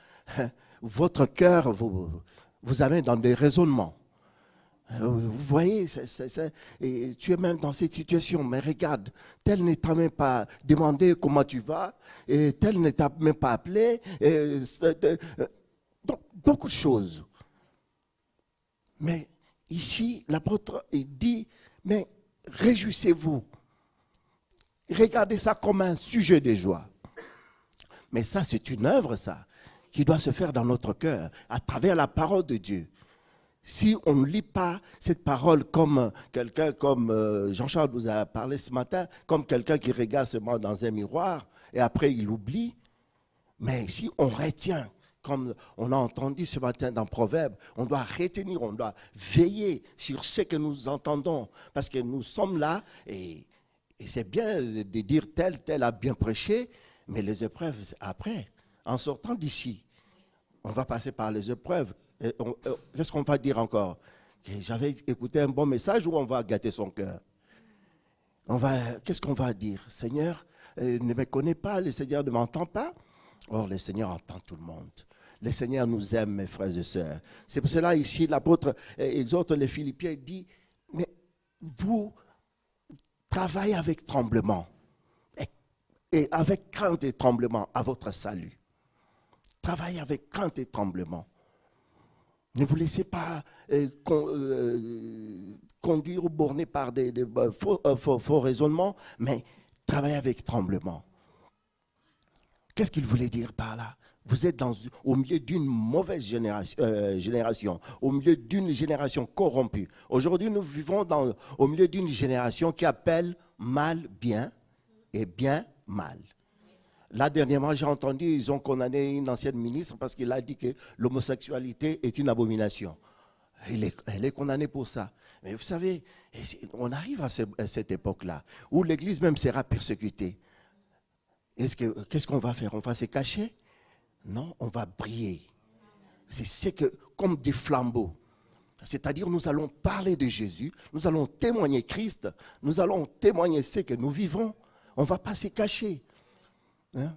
votre cœur vous amène dans des raisonnements. Vous voyez, et tu es même dans cette situation, mais regarde, tel ne t'a même pas demandé comment tu vas, et tel ne t'a même pas appelé, donc, beaucoup de choses. Mais ici, l'apôtre dit, mais réjouissez-vous. Regardez ça comme un sujet de joie. Mais ça, c'est une œuvre, ça, qui doit se faire dans notre cœur, à travers la parole de Dieu. Si on ne lit pas cette parole comme quelqu'un, comme Jean-Charles vous a parlé ce matin, comme quelqu'un qui regarde seulement dans un miroir et après il oublie, mais si on retient, comme on a entendu ce matin dans Proverbe, on doit retenir, on doit veiller sur ce que nous entendons, parce que nous sommes là et c'est bien de dire tel a bien prêché, mais les épreuves après, en sortant d'ici, on va passer par les épreuves. Qu'est-ce qu'on va dire encore? J'avais écouté un bon message où on va gâter son cœur. Qu'est-ce qu'on va dire? Seigneur, ne me connais pas, le Seigneur ne m'entend pas. Or, le Seigneur entend tout le monde. Le Seigneur nous aime, mes frères et sœurs. C'est pour cela, ici, l'apôtre exhorte les Philippiens et dit, mais vous travaillez avec tremblement et avec crainte et tremblement à votre salut. Travaillez avec crainte et tremblement. Ne vous laissez pas conduire ou borner par des faux raisonnements, mais travaillez avec tremblement. Qu'est-ce qu'il voulait dire par là? Vous êtes au milieu d'une mauvaise génération, au milieu d'une génération corrompue. Aujourd'hui, nous vivons au milieu d'une génération qui appelle mal bien et bien mal. Là, dernièrement, j'ai entendu, ils ont condamné une ancienne ministre parce qu'il a dit que l'homosexualité est une abomination. Elle est condamnée pour ça. Mais vous savez, on arrive à cette époque-là où l'Église même sera persécutée. Qu'est-ce qu'on va faire? On va se cacher? Non, on va briller. C'est comme des flambeaux. C'est-à-dire, nous allons parler de Jésus, nous allons témoigner Christ, nous allons témoigner ce que nous vivons. On ne va pas se cacher. Hein?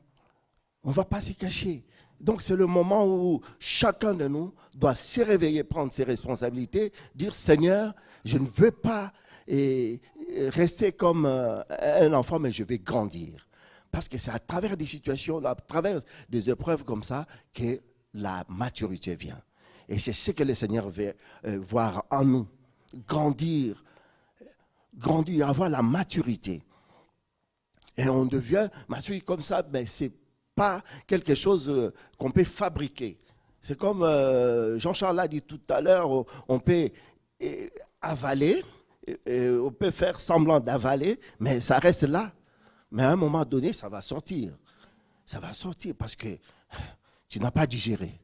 On ne va pas se cacher. Donc c'est le moment où chacun de nous doit se réveiller, prendre ses responsabilités, dire Seigneur, je ne veux pas rester comme un enfant, mais je vais grandir. Parce que c'est à travers des situations, à travers des épreuves comme ça, que la maturité vient. Et c'est ce que le Seigneur veut voir en nous. Grandir, avoir la maturité. Et on devient mature comme ça, mais ce n'est pas quelque chose qu'on peut fabriquer. C'est comme Jean-Charles l'a dit tout à l'heure, on peut avaler, on peut faire semblant d'avaler, mais ça reste là. Mais à un moment donné, ça va sortir. Ça va sortir parce que tu n'as pas digéré.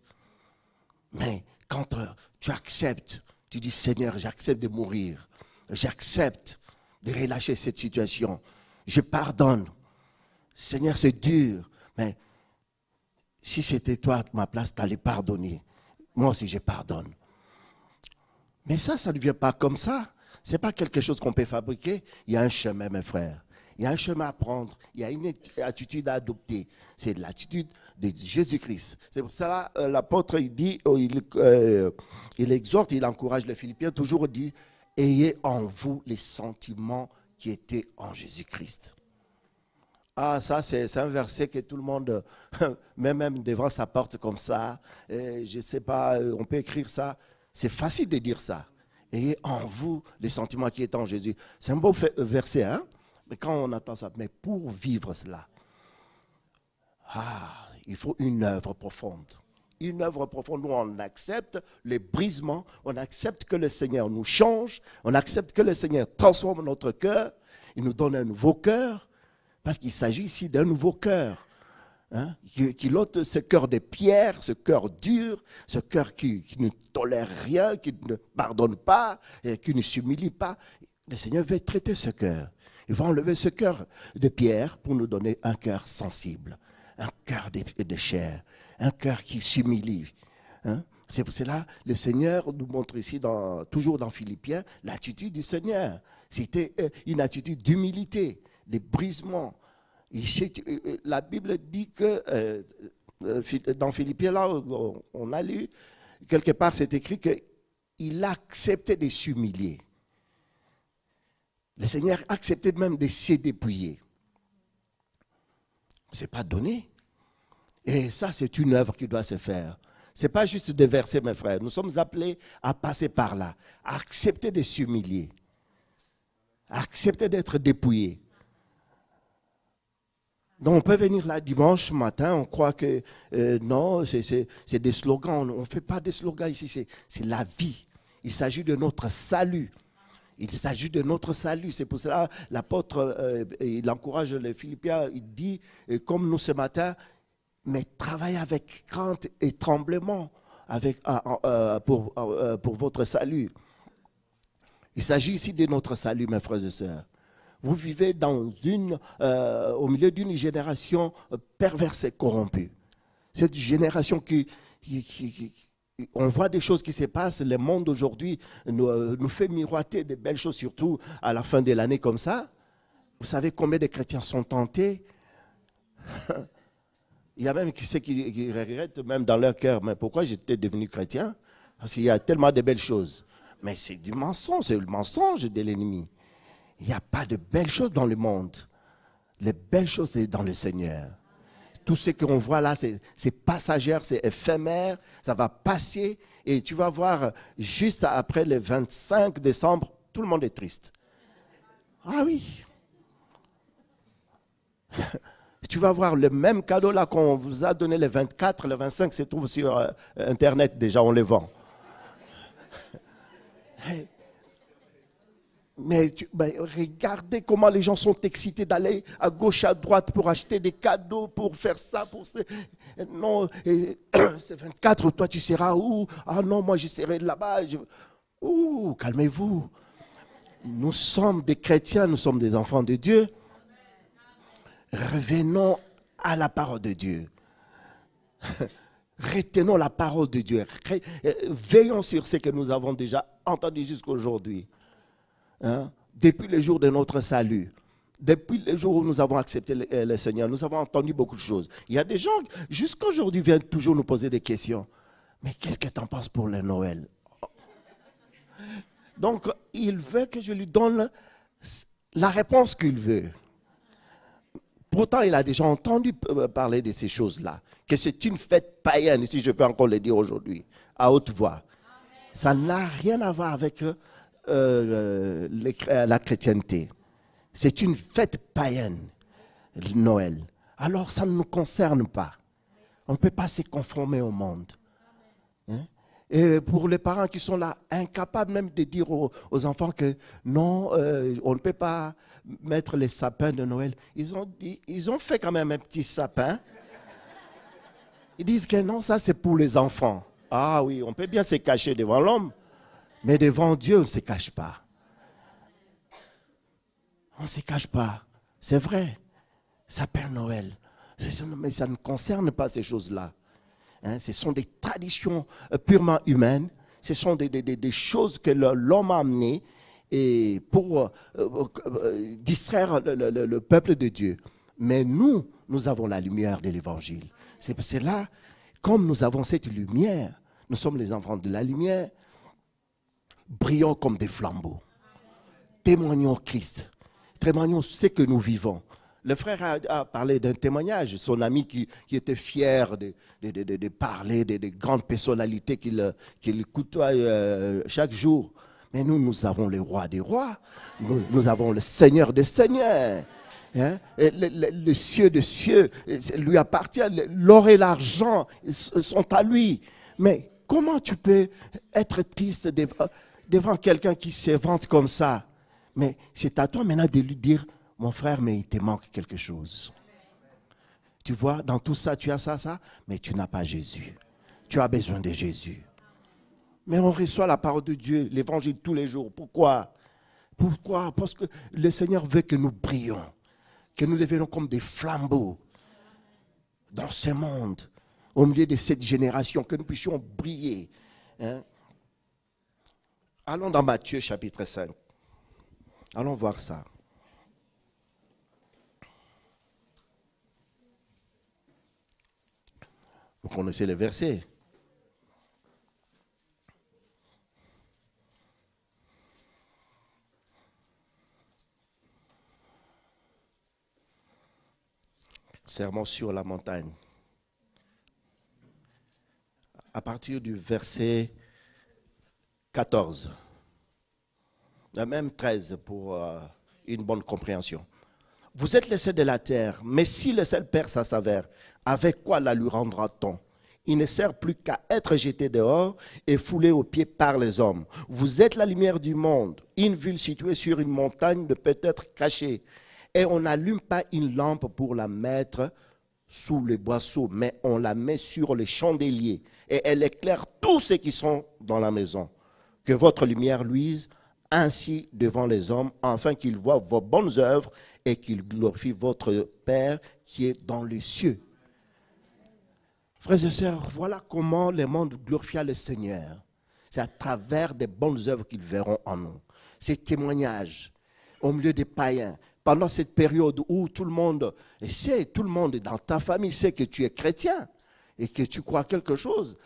Mais quand tu acceptes, tu dis Seigneur, j'accepte de mourir. J'accepte de relâcher cette situation. Je pardonne. Seigneur, c'est dur, mais si c'était toi à ma place, tu allais pardonner. Moi aussi, je pardonne. Mais ça ne vient pas comme ça. Ce n'est pas quelque chose qu'on peut fabriquer. Il y a un chemin, mes frères. Il y a un chemin à prendre. Il y a une attitude à adopter. C'est l'attitude de Jésus-Christ. C'est pour cela l'apôtre, il dit, il exhorte, il encourage les Philippiens, toujours dit, ayez en vous les sentiments qui étaient en Jésus-Christ. Ah, ça, c'est un verset que tout le monde, même devant sa porte comme ça, je ne sais pas, on peut écrire ça. C'est facile de dire ça. Ayez en vous les sentiments qui étaient en Jésus. C'est un beau verset, hein? Mais quand on entend ça, mais pour vivre cela, il faut une œuvre profonde. Une œuvre profonde où on accepte les brisements, on accepte que le Seigneur nous change, on accepte que le Seigneur transforme notre cœur, il nous donne un nouveau cœur, parce qu'il s'agit ici d'un nouveau cœur. Hein, qui ôte ce cœur de pierre, ce cœur dur, ce cœur qui ne tolère rien, qui ne pardonne pas, et qui ne s'humilie pas. Le Seigneur veut traiter ce cœur. Il va enlever ce cœur de pierre pour nous donner un cœur sensible, un cœur de chair, un cœur qui s'humilie. Hein. C'est pour cela que le Seigneur nous montre ici, toujours dans Philippiens, l'attitude du Seigneur. C'était une attitude d'humilité, de brisement. La Bible dit que, dans Philippiens, là, on a lu, quelque part, c'est écrit qu'il acceptait de s'humilier. Le Seigneur acceptait même de se dépouiller. Ce n'est pas donné. Et ça, c'est une œuvre qui doit se faire. Ce n'est pas juste de verser, mes frères. Nous sommes appelés à passer par là, à accepter de s'humilier, à accepter d'être dépouillés. Donc on peut venir là dimanche matin, on croit que non, c'est des slogans. On ne fait pas des slogans ici, c'est la vie. Il s'agit de notre salut. Il s'agit de notre salut. C'est pour cela l'apôtre, il encourage les Philippiens, il dit, comme nous ce matin, mais travaillez avec crainte et tremblement pour votre salut. Il s'agit ici de notre salut, mes frères et sœurs. Vous vivez au milieu d'une génération perverse et corrompue. Cette génération on voit des choses qui se passent. Le monde aujourd'hui nous fait miroiter de belles choses, surtout à la fin de l'année comme ça. Vous savez combien de chrétiens sont tentés? Il y a même ceux qui regrettent même dans leur cœur, mais pourquoi j'étais devenu chrétien? Parce qu'il y a tellement de belles choses. Mais c'est du mensonge, c'est le mensonge de l'ennemi. Il n'y a pas de belles choses dans le monde. Les belles choses, c'est dans le Seigneur. Tout ce qu'on voit là, c'est passager, c'est éphémère, ça va passer. Et tu vas voir, juste après le 25 décembre, tout le monde est triste. Ah oui. Tu vas voir le même cadeau là qu'on vous a donné le 24, le 25 se trouve sur Internet, déjà on les vend. Mais regardez comment les gens sont excités d'aller à gauche, à droite pour acheter des cadeaux, pour faire ça, pour ça. Non, c'est 24, toi tu seras où? Ah non, moi je serai là-bas. Ouh, calmez-vous. Nous sommes des chrétiens, nous sommes des enfants de Dieu. Revenons à la parole de Dieu. Retenons la parole de Dieu. Veillons sur ce que nous avons déjà entendu jusqu'à aujourd'hui. Hein? Depuis le jour de notre salut, depuis le jour où nous avons accepté le Seigneur, nous avons entendu beaucoup de choses. Il y a des gens, jusqu'à aujourd'hui, viennent toujours nous poser des questions. Mais qu'est-ce que tu en penses pour le Noël? Donc, il veut que je lui donne la réponse qu'il veut. Pourtant, il a déjà entendu parler de ces choses-là, que c'est une fête païenne, si je peux encore le dire aujourd'hui, à haute voix. Ça n'a rien à voir avec la chrétienté. C'est une fête païenne, Noël. Alors, ça ne nous concerne pas. On ne peut pas se conformer au monde. Hein? Et pour les parents qui sont là, incapables même de dire aux enfants que non, on ne peut pas mettre les sapins de Noël. Ils ont fait quand même un petit sapin. Ils disent que non, ça c'est pour les enfants. Ah oui, on peut bien se cacher devant l'homme, mais devant Dieu, on ne se cache pas. On ne se cache pas. C'est vrai. Sapin Noël. Mais ça ne concerne pas ces choses-là. Hein, ce sont des traditions purement humaines. Ce sont des choses que l'homme a amenées et pour distraire le peuple de Dieu. Mais nous avons la lumière de l'Évangile. C'est pour cela, comme nous avons cette lumière, nous sommes les enfants de la lumière, brillons comme des flambeaux. Témoignons Christ. Témoignons ce que nous vivons. Le frère a parlé d'un témoignage, son ami qui était fier de parler des grandes personnalités qu'il côtoie chaque jour. Mais nous avons le roi des rois, nous avons le Seigneur des seigneurs. Hein? Le cieux des cieux lui appartient, l'or et l'argent sont à lui. Mais comment tu peux être triste devant quelqu'un qui se vante comme ça? Mais c'est à toi maintenant de lui dire, mon frère, mais il te manque quelque chose. Tu vois, dans tout ça, tu as ça, mais tu n'as pas Jésus. Tu as besoin de Jésus. Mais on reçoit la parole de Dieu, l'évangile tous les jours. Pourquoi? Pourquoi? Parce que le Seigneur veut que nous brillions, que nous devenions comme des flambeaux dans ce monde, au milieu de cette génération, que nous puissions briller. Hein? Allons dans Matthieu chapitre 5. Allons voir ça. Vous connaissez les versets. Sermon sur la montagne. À partir du verset 14. Même 13 pour une bonne compréhension. Vous êtes les sels de la terre, mais si le sel perd sa saveur, avec quoi la lui rendra-t-on? Il ne sert plus qu'à être jeté dehors et foulé aux pieds par les hommes. Vous êtes la lumière du monde. Une ville située sur une montagne ne peut être cachée. Et on n'allume pas une lampe pour la mettre sous le boisseau, mais on la met sur les chandeliers. Et elle éclaire tous ceux qui sont dans la maison. Que votre lumière luise ainsi devant les hommes, afin qu'ils voient vos bonnes œuvres et qu'ils glorifient votre Père qui est dans les cieux. Frères et sœurs, voilà comment le monde glorifia le Seigneur. C'est à travers des bonnes œuvres qu'ils verront en nous. Ces témoignages au milieu des païens, pendant cette période où tout le monde sait, tout le monde dans ta famille sait que tu es chrétien et que tu crois quelque chose.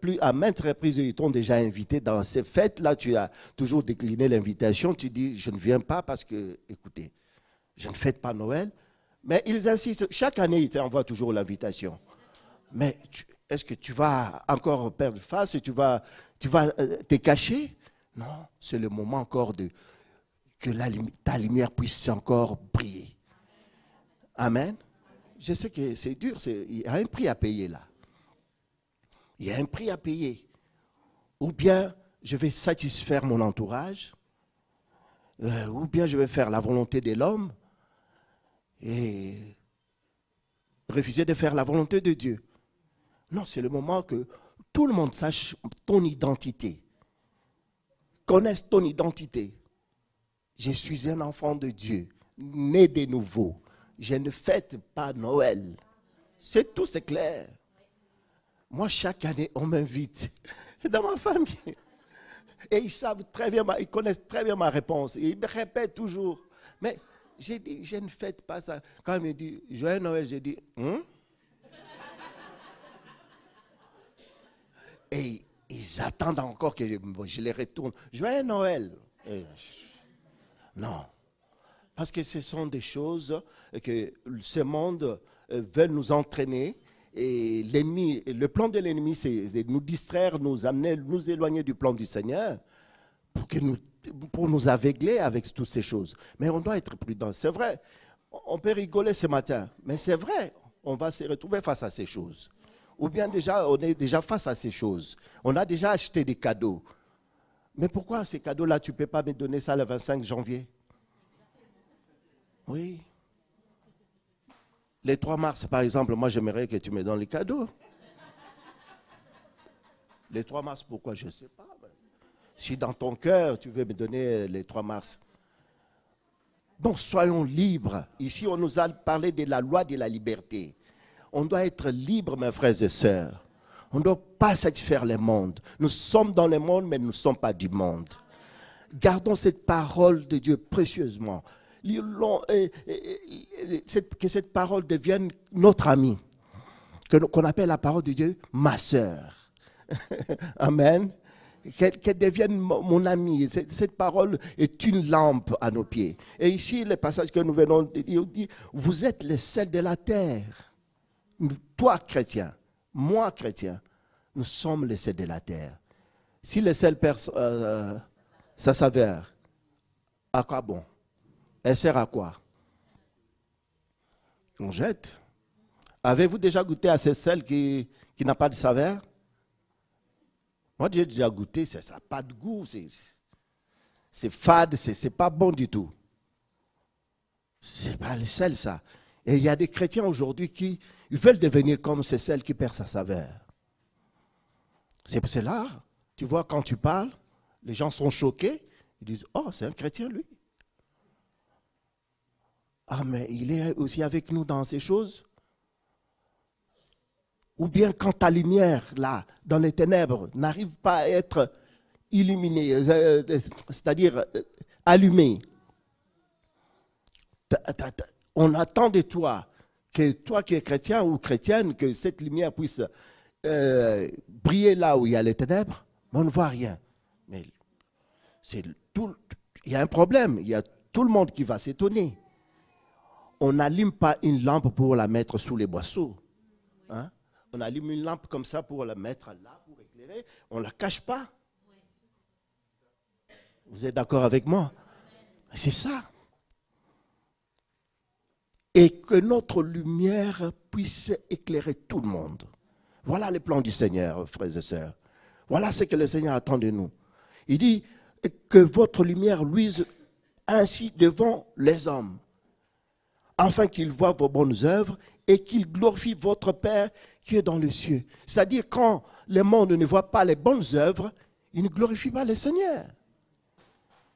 Plus à maintes reprises, ils t'ont déjà invité dans ces fêtes-là. Tu as toujours décliné l'invitation. Tu dis, je ne viens pas parce que, écoutez, je ne fête pas Noël. Mais ils insistent. Chaque année, ils t'envoient toujours l'invitation. Mais est-ce que tu vas encore perdre face et tu vas te cacher? Non, c'est le moment encore que ta lumière puisse encore briller. Amen. Je sais que c'est dur, il y a un prix à payer là. Il y a un prix à payer. Ou bien je vais satisfaire mon entourage, ou bien je vais faire la volonté de l'homme et refuser de faire la volonté de Dieu. Non, c'est le moment que tout le monde sache ton identité, connaisse ton identité. Je suis un enfant de Dieu, né de nouveau. Je ne fête pas Noël. C'est tout, c'est clair. Moi, chaque année, on m'invite dans ma famille. Et ils savent très bien, ils connaissent très bien ma réponse. Et ils me répètent toujours. Mais j'ai dit, je ne fête pas ça. Quand ils me disent, joyeux Noël, j'ai dit, Et ils attendent encore que je les retourne. Joyeux Noël. Non. Parce que ce sont des choses que ce monde veut nous entraîner. Et l'ennemi, le plan de l'ennemi, c'est de nous distraire, nous amener, nous éloigner du plan du Seigneur pour nous aveugler avec toutes ces choses. Mais on doit être prudent. C'est vrai, on peut rigoler ce matin, mais c'est vrai, on va se retrouver face à ces choses. Ou bien déjà, on est déjà face à ces choses. On a déjà acheté des cadeaux. Mais pourquoi ces cadeaux-là, tu ne peux pas me donner ça le 25 janvier? Oui. Les 3 mars, par exemple, moi, j'aimerais que tu me donnes les cadeaux. Les 3 mars, pourquoi? Je ne sais pas. Si dans ton cœur, tu veux me donner les 3 mars. Donc, soyons libres. Ici, on nous a parlé de la loi de la liberté. On doit être libre, mes frères et sœurs. On ne doit pas satisfaire le monde. Nous sommes dans le monde, mais nous ne sommes pas du monde. Gardons cette parole de Dieu précieusement. Que cette parole devienne notre amie. Qu'on appelle la parole de Dieu ma sœur. Amen. Qu'elle devienne mon amie. Cette parole est une lampe à nos pieds. Et ici, le passage que nous venons de dire, dit, vous êtes les sels de la terre. Toi, chrétien, moi, chrétien, nous sommes les sels de la terre. Si le sel perd sa saveur, à quoi bon? Elle sert à quoi? On jette. Avez-vous déjà goûté à ce sel qui n'a pas de saveur? Moi, j'ai déjà goûté, ça n'a pas de goût, c'est fade, c'est pas bon du tout. C'est pas le sel, ça. Et il y a des chrétiens aujourd'hui qui veulent devenir comme ce sel qui perd sa saveur. C'est pour cela, tu vois, quand tu parles, les gens sont choqués, ils disent, oh, c'est un chrétien, lui. Ah, mais il est aussi avec nous dans ces choses. Ou bien quand ta lumière, là, dans les ténèbres, n'arrive pas à être illuminée, c'est-à-dire allumée. On attend de toi, que toi qui es chrétien ou chrétienne, que cette lumière puisse briller là où il y a les ténèbres, mais on ne voit rien. Mais il y a un problème, il y a tout le monde qui va s'étonner. On n'allume pas une lampe pour la mettre sous les boisseaux. Hein? On allume une lampe comme ça pour la mettre là, pour éclairer. On ne la cache pas. Vous êtes d'accord avec moi? C'est ça. et que notre lumière puisse éclairer tout le monde. Voilà les plans du Seigneur, frères et sœurs. Voilà ce que le Seigneur attend de nous. Il dit que votre lumière luise ainsi devant les hommes, afin qu'ils voient vos bonnes œuvres et qu'ils glorifient votre Père qui est dans les cieux. C'est-à-dire, quand le monde ne voit pas les bonnes œuvres, il ne glorifie pas le Seigneur.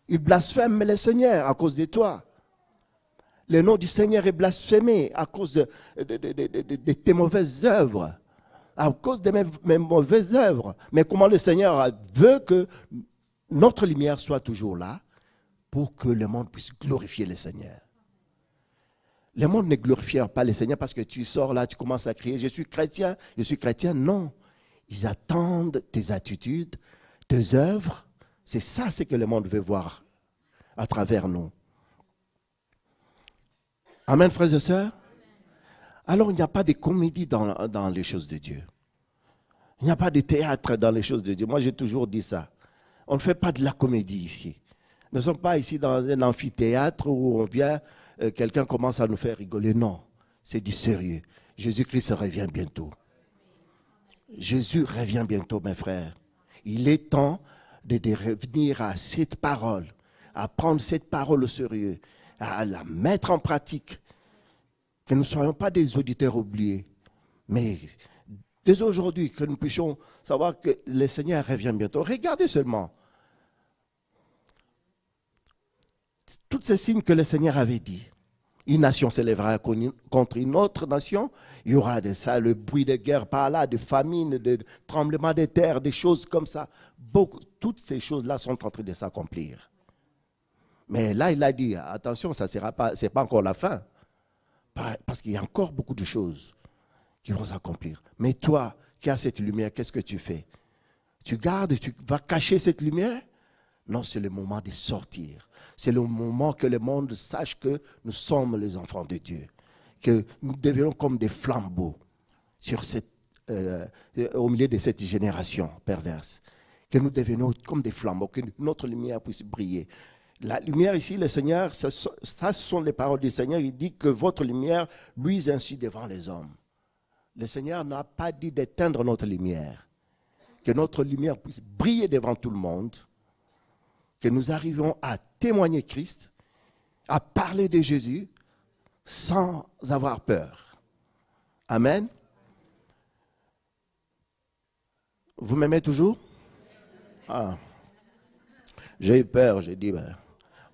Il blasphème le Seigneur à cause de toi. Le nom du Seigneur est blasphémé à cause de tes mauvaises œuvres. À cause de mes mauvaises œuvres. Mais comment le Seigneur veut que notre lumière soit toujours là pour que le monde puisse glorifier le Seigneur. Le monde ne glorifie pas le Seigneur parce que tu sors là, tu commences à crier, je suis chrétien, je suis chrétien. Non, ils attendent tes attitudes, tes œuvres. C'est ça ce que le monde veut voir à travers nous. Amen, frères et sœurs. Alors, il n'y a pas de comédie dans les choses de Dieu. Il n'y a pas de théâtre dans les choses de Dieu. Moi, j'ai toujours dit ça. On ne fait pas de la comédie ici. Nous ne sommes pas ici dans un amphithéâtre où on vient, quelqu'un commence à nous faire rigoler. Non, c'est du sérieux. Jésus-Christ revient bientôt. Jésus revient bientôt, mes frères. Il est temps de revenir à cette parole, à prendre cette parole au sérieux, à la mettre en pratique. Que nous ne soyons pas des auditeurs oubliés, mais dès aujourd'hui, que nous puissions savoir que le Seigneur revient bientôt. Regardez seulement tous ces signes que le Seigneur avait dit. Une nation s'élèvera contre une autre nation. Il y aura de ça, le bruit de guerre par là, de famine, de tremblements de terre, des choses comme ça. Toutes ces choses-là sont en train de s'accomplir. Mais là, il a dit, attention, ce n'est pas encore la fin. Parce qu'il y a encore beaucoup de choses qui vont s'accomplir. Mais toi, qui as cette lumière, qu'est-ce que tu fais? Tu gardes, tu vas cacher cette lumière? Non, c'est le moment de sortir. C'est le moment que le monde sache que nous sommes les enfants de Dieu. Que nous devenons comme des flambeaux au milieu de cette génération perverse. Que nous devenons comme des flambeaux, que notre lumière puisse briller. La lumière ici, le Seigneur, ça ce sont les paroles du Seigneur. Il dit que votre lumière luise ainsi devant les hommes. Le Seigneur n'a pas dit d'éteindre notre lumière. Que notre lumière puisse briller devant tout le monde. Que nous arrivions à témoigner Christ, à parler de Jésus sans avoir peur. Amen. Vous m'aimez toujours? Ah. J'ai eu peur, j'ai dit,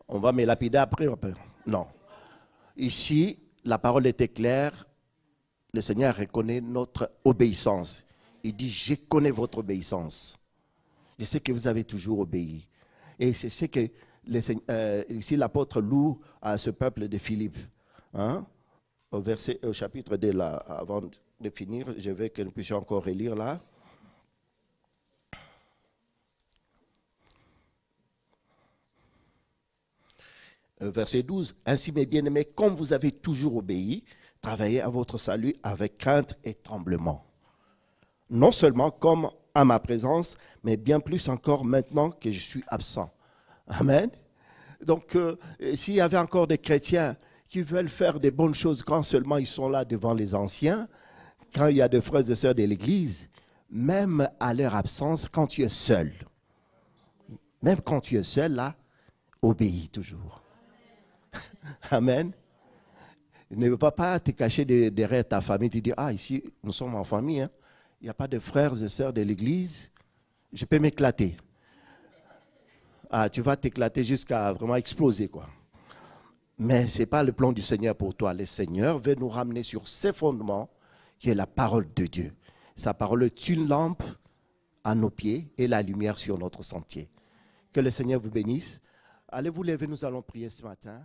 on va me lapider après. Non. Ici, la parole était claire. Le Seigneur reconnaît notre obéissance. Il dit, je connais votre obéissance. Je sais que vous avez toujours obéi. Et c'est ce que ici l'apôtre loue à ce peuple de Philippe. Hein? Au chapitre 2, là, avant de finir, je veux que nous puissions encore relire là. Verset 12, « Ainsi, mes bien-aimés, comme vous avez toujours obéi, travaillez à votre salut avec crainte et tremblement. Non seulement comme à ma présence, mais bien plus encore maintenant que je suis absent. » Amen. Donc, s'il y avait encore des chrétiens qui veulent faire des bonnes choses quand seulement ils sont là devant les anciens, quand il y a des frères et sœurs de l'Église, même à leur absence, quand tu es seul, même quand tu es seul là, obéis toujours. Amen. Ne va pas te cacher derrière ta famille. Tu dis, ah, ici, nous sommes en famille. Hein. Il n'y a pas de frères et sœurs de l'église. Je peux m'éclater. Ah, tu vas t'éclater jusqu'à vraiment exploser, quoi. Mais ce n'est pas le plan du Seigneur pour toi. Le Seigneur veut nous ramener sur ses fondements, qui est la parole de Dieu. Sa parole est une lampe à nos pieds et la lumière sur notre sentier. Que le Seigneur vous bénisse. Allez vous lever, nous allons prier ce matin.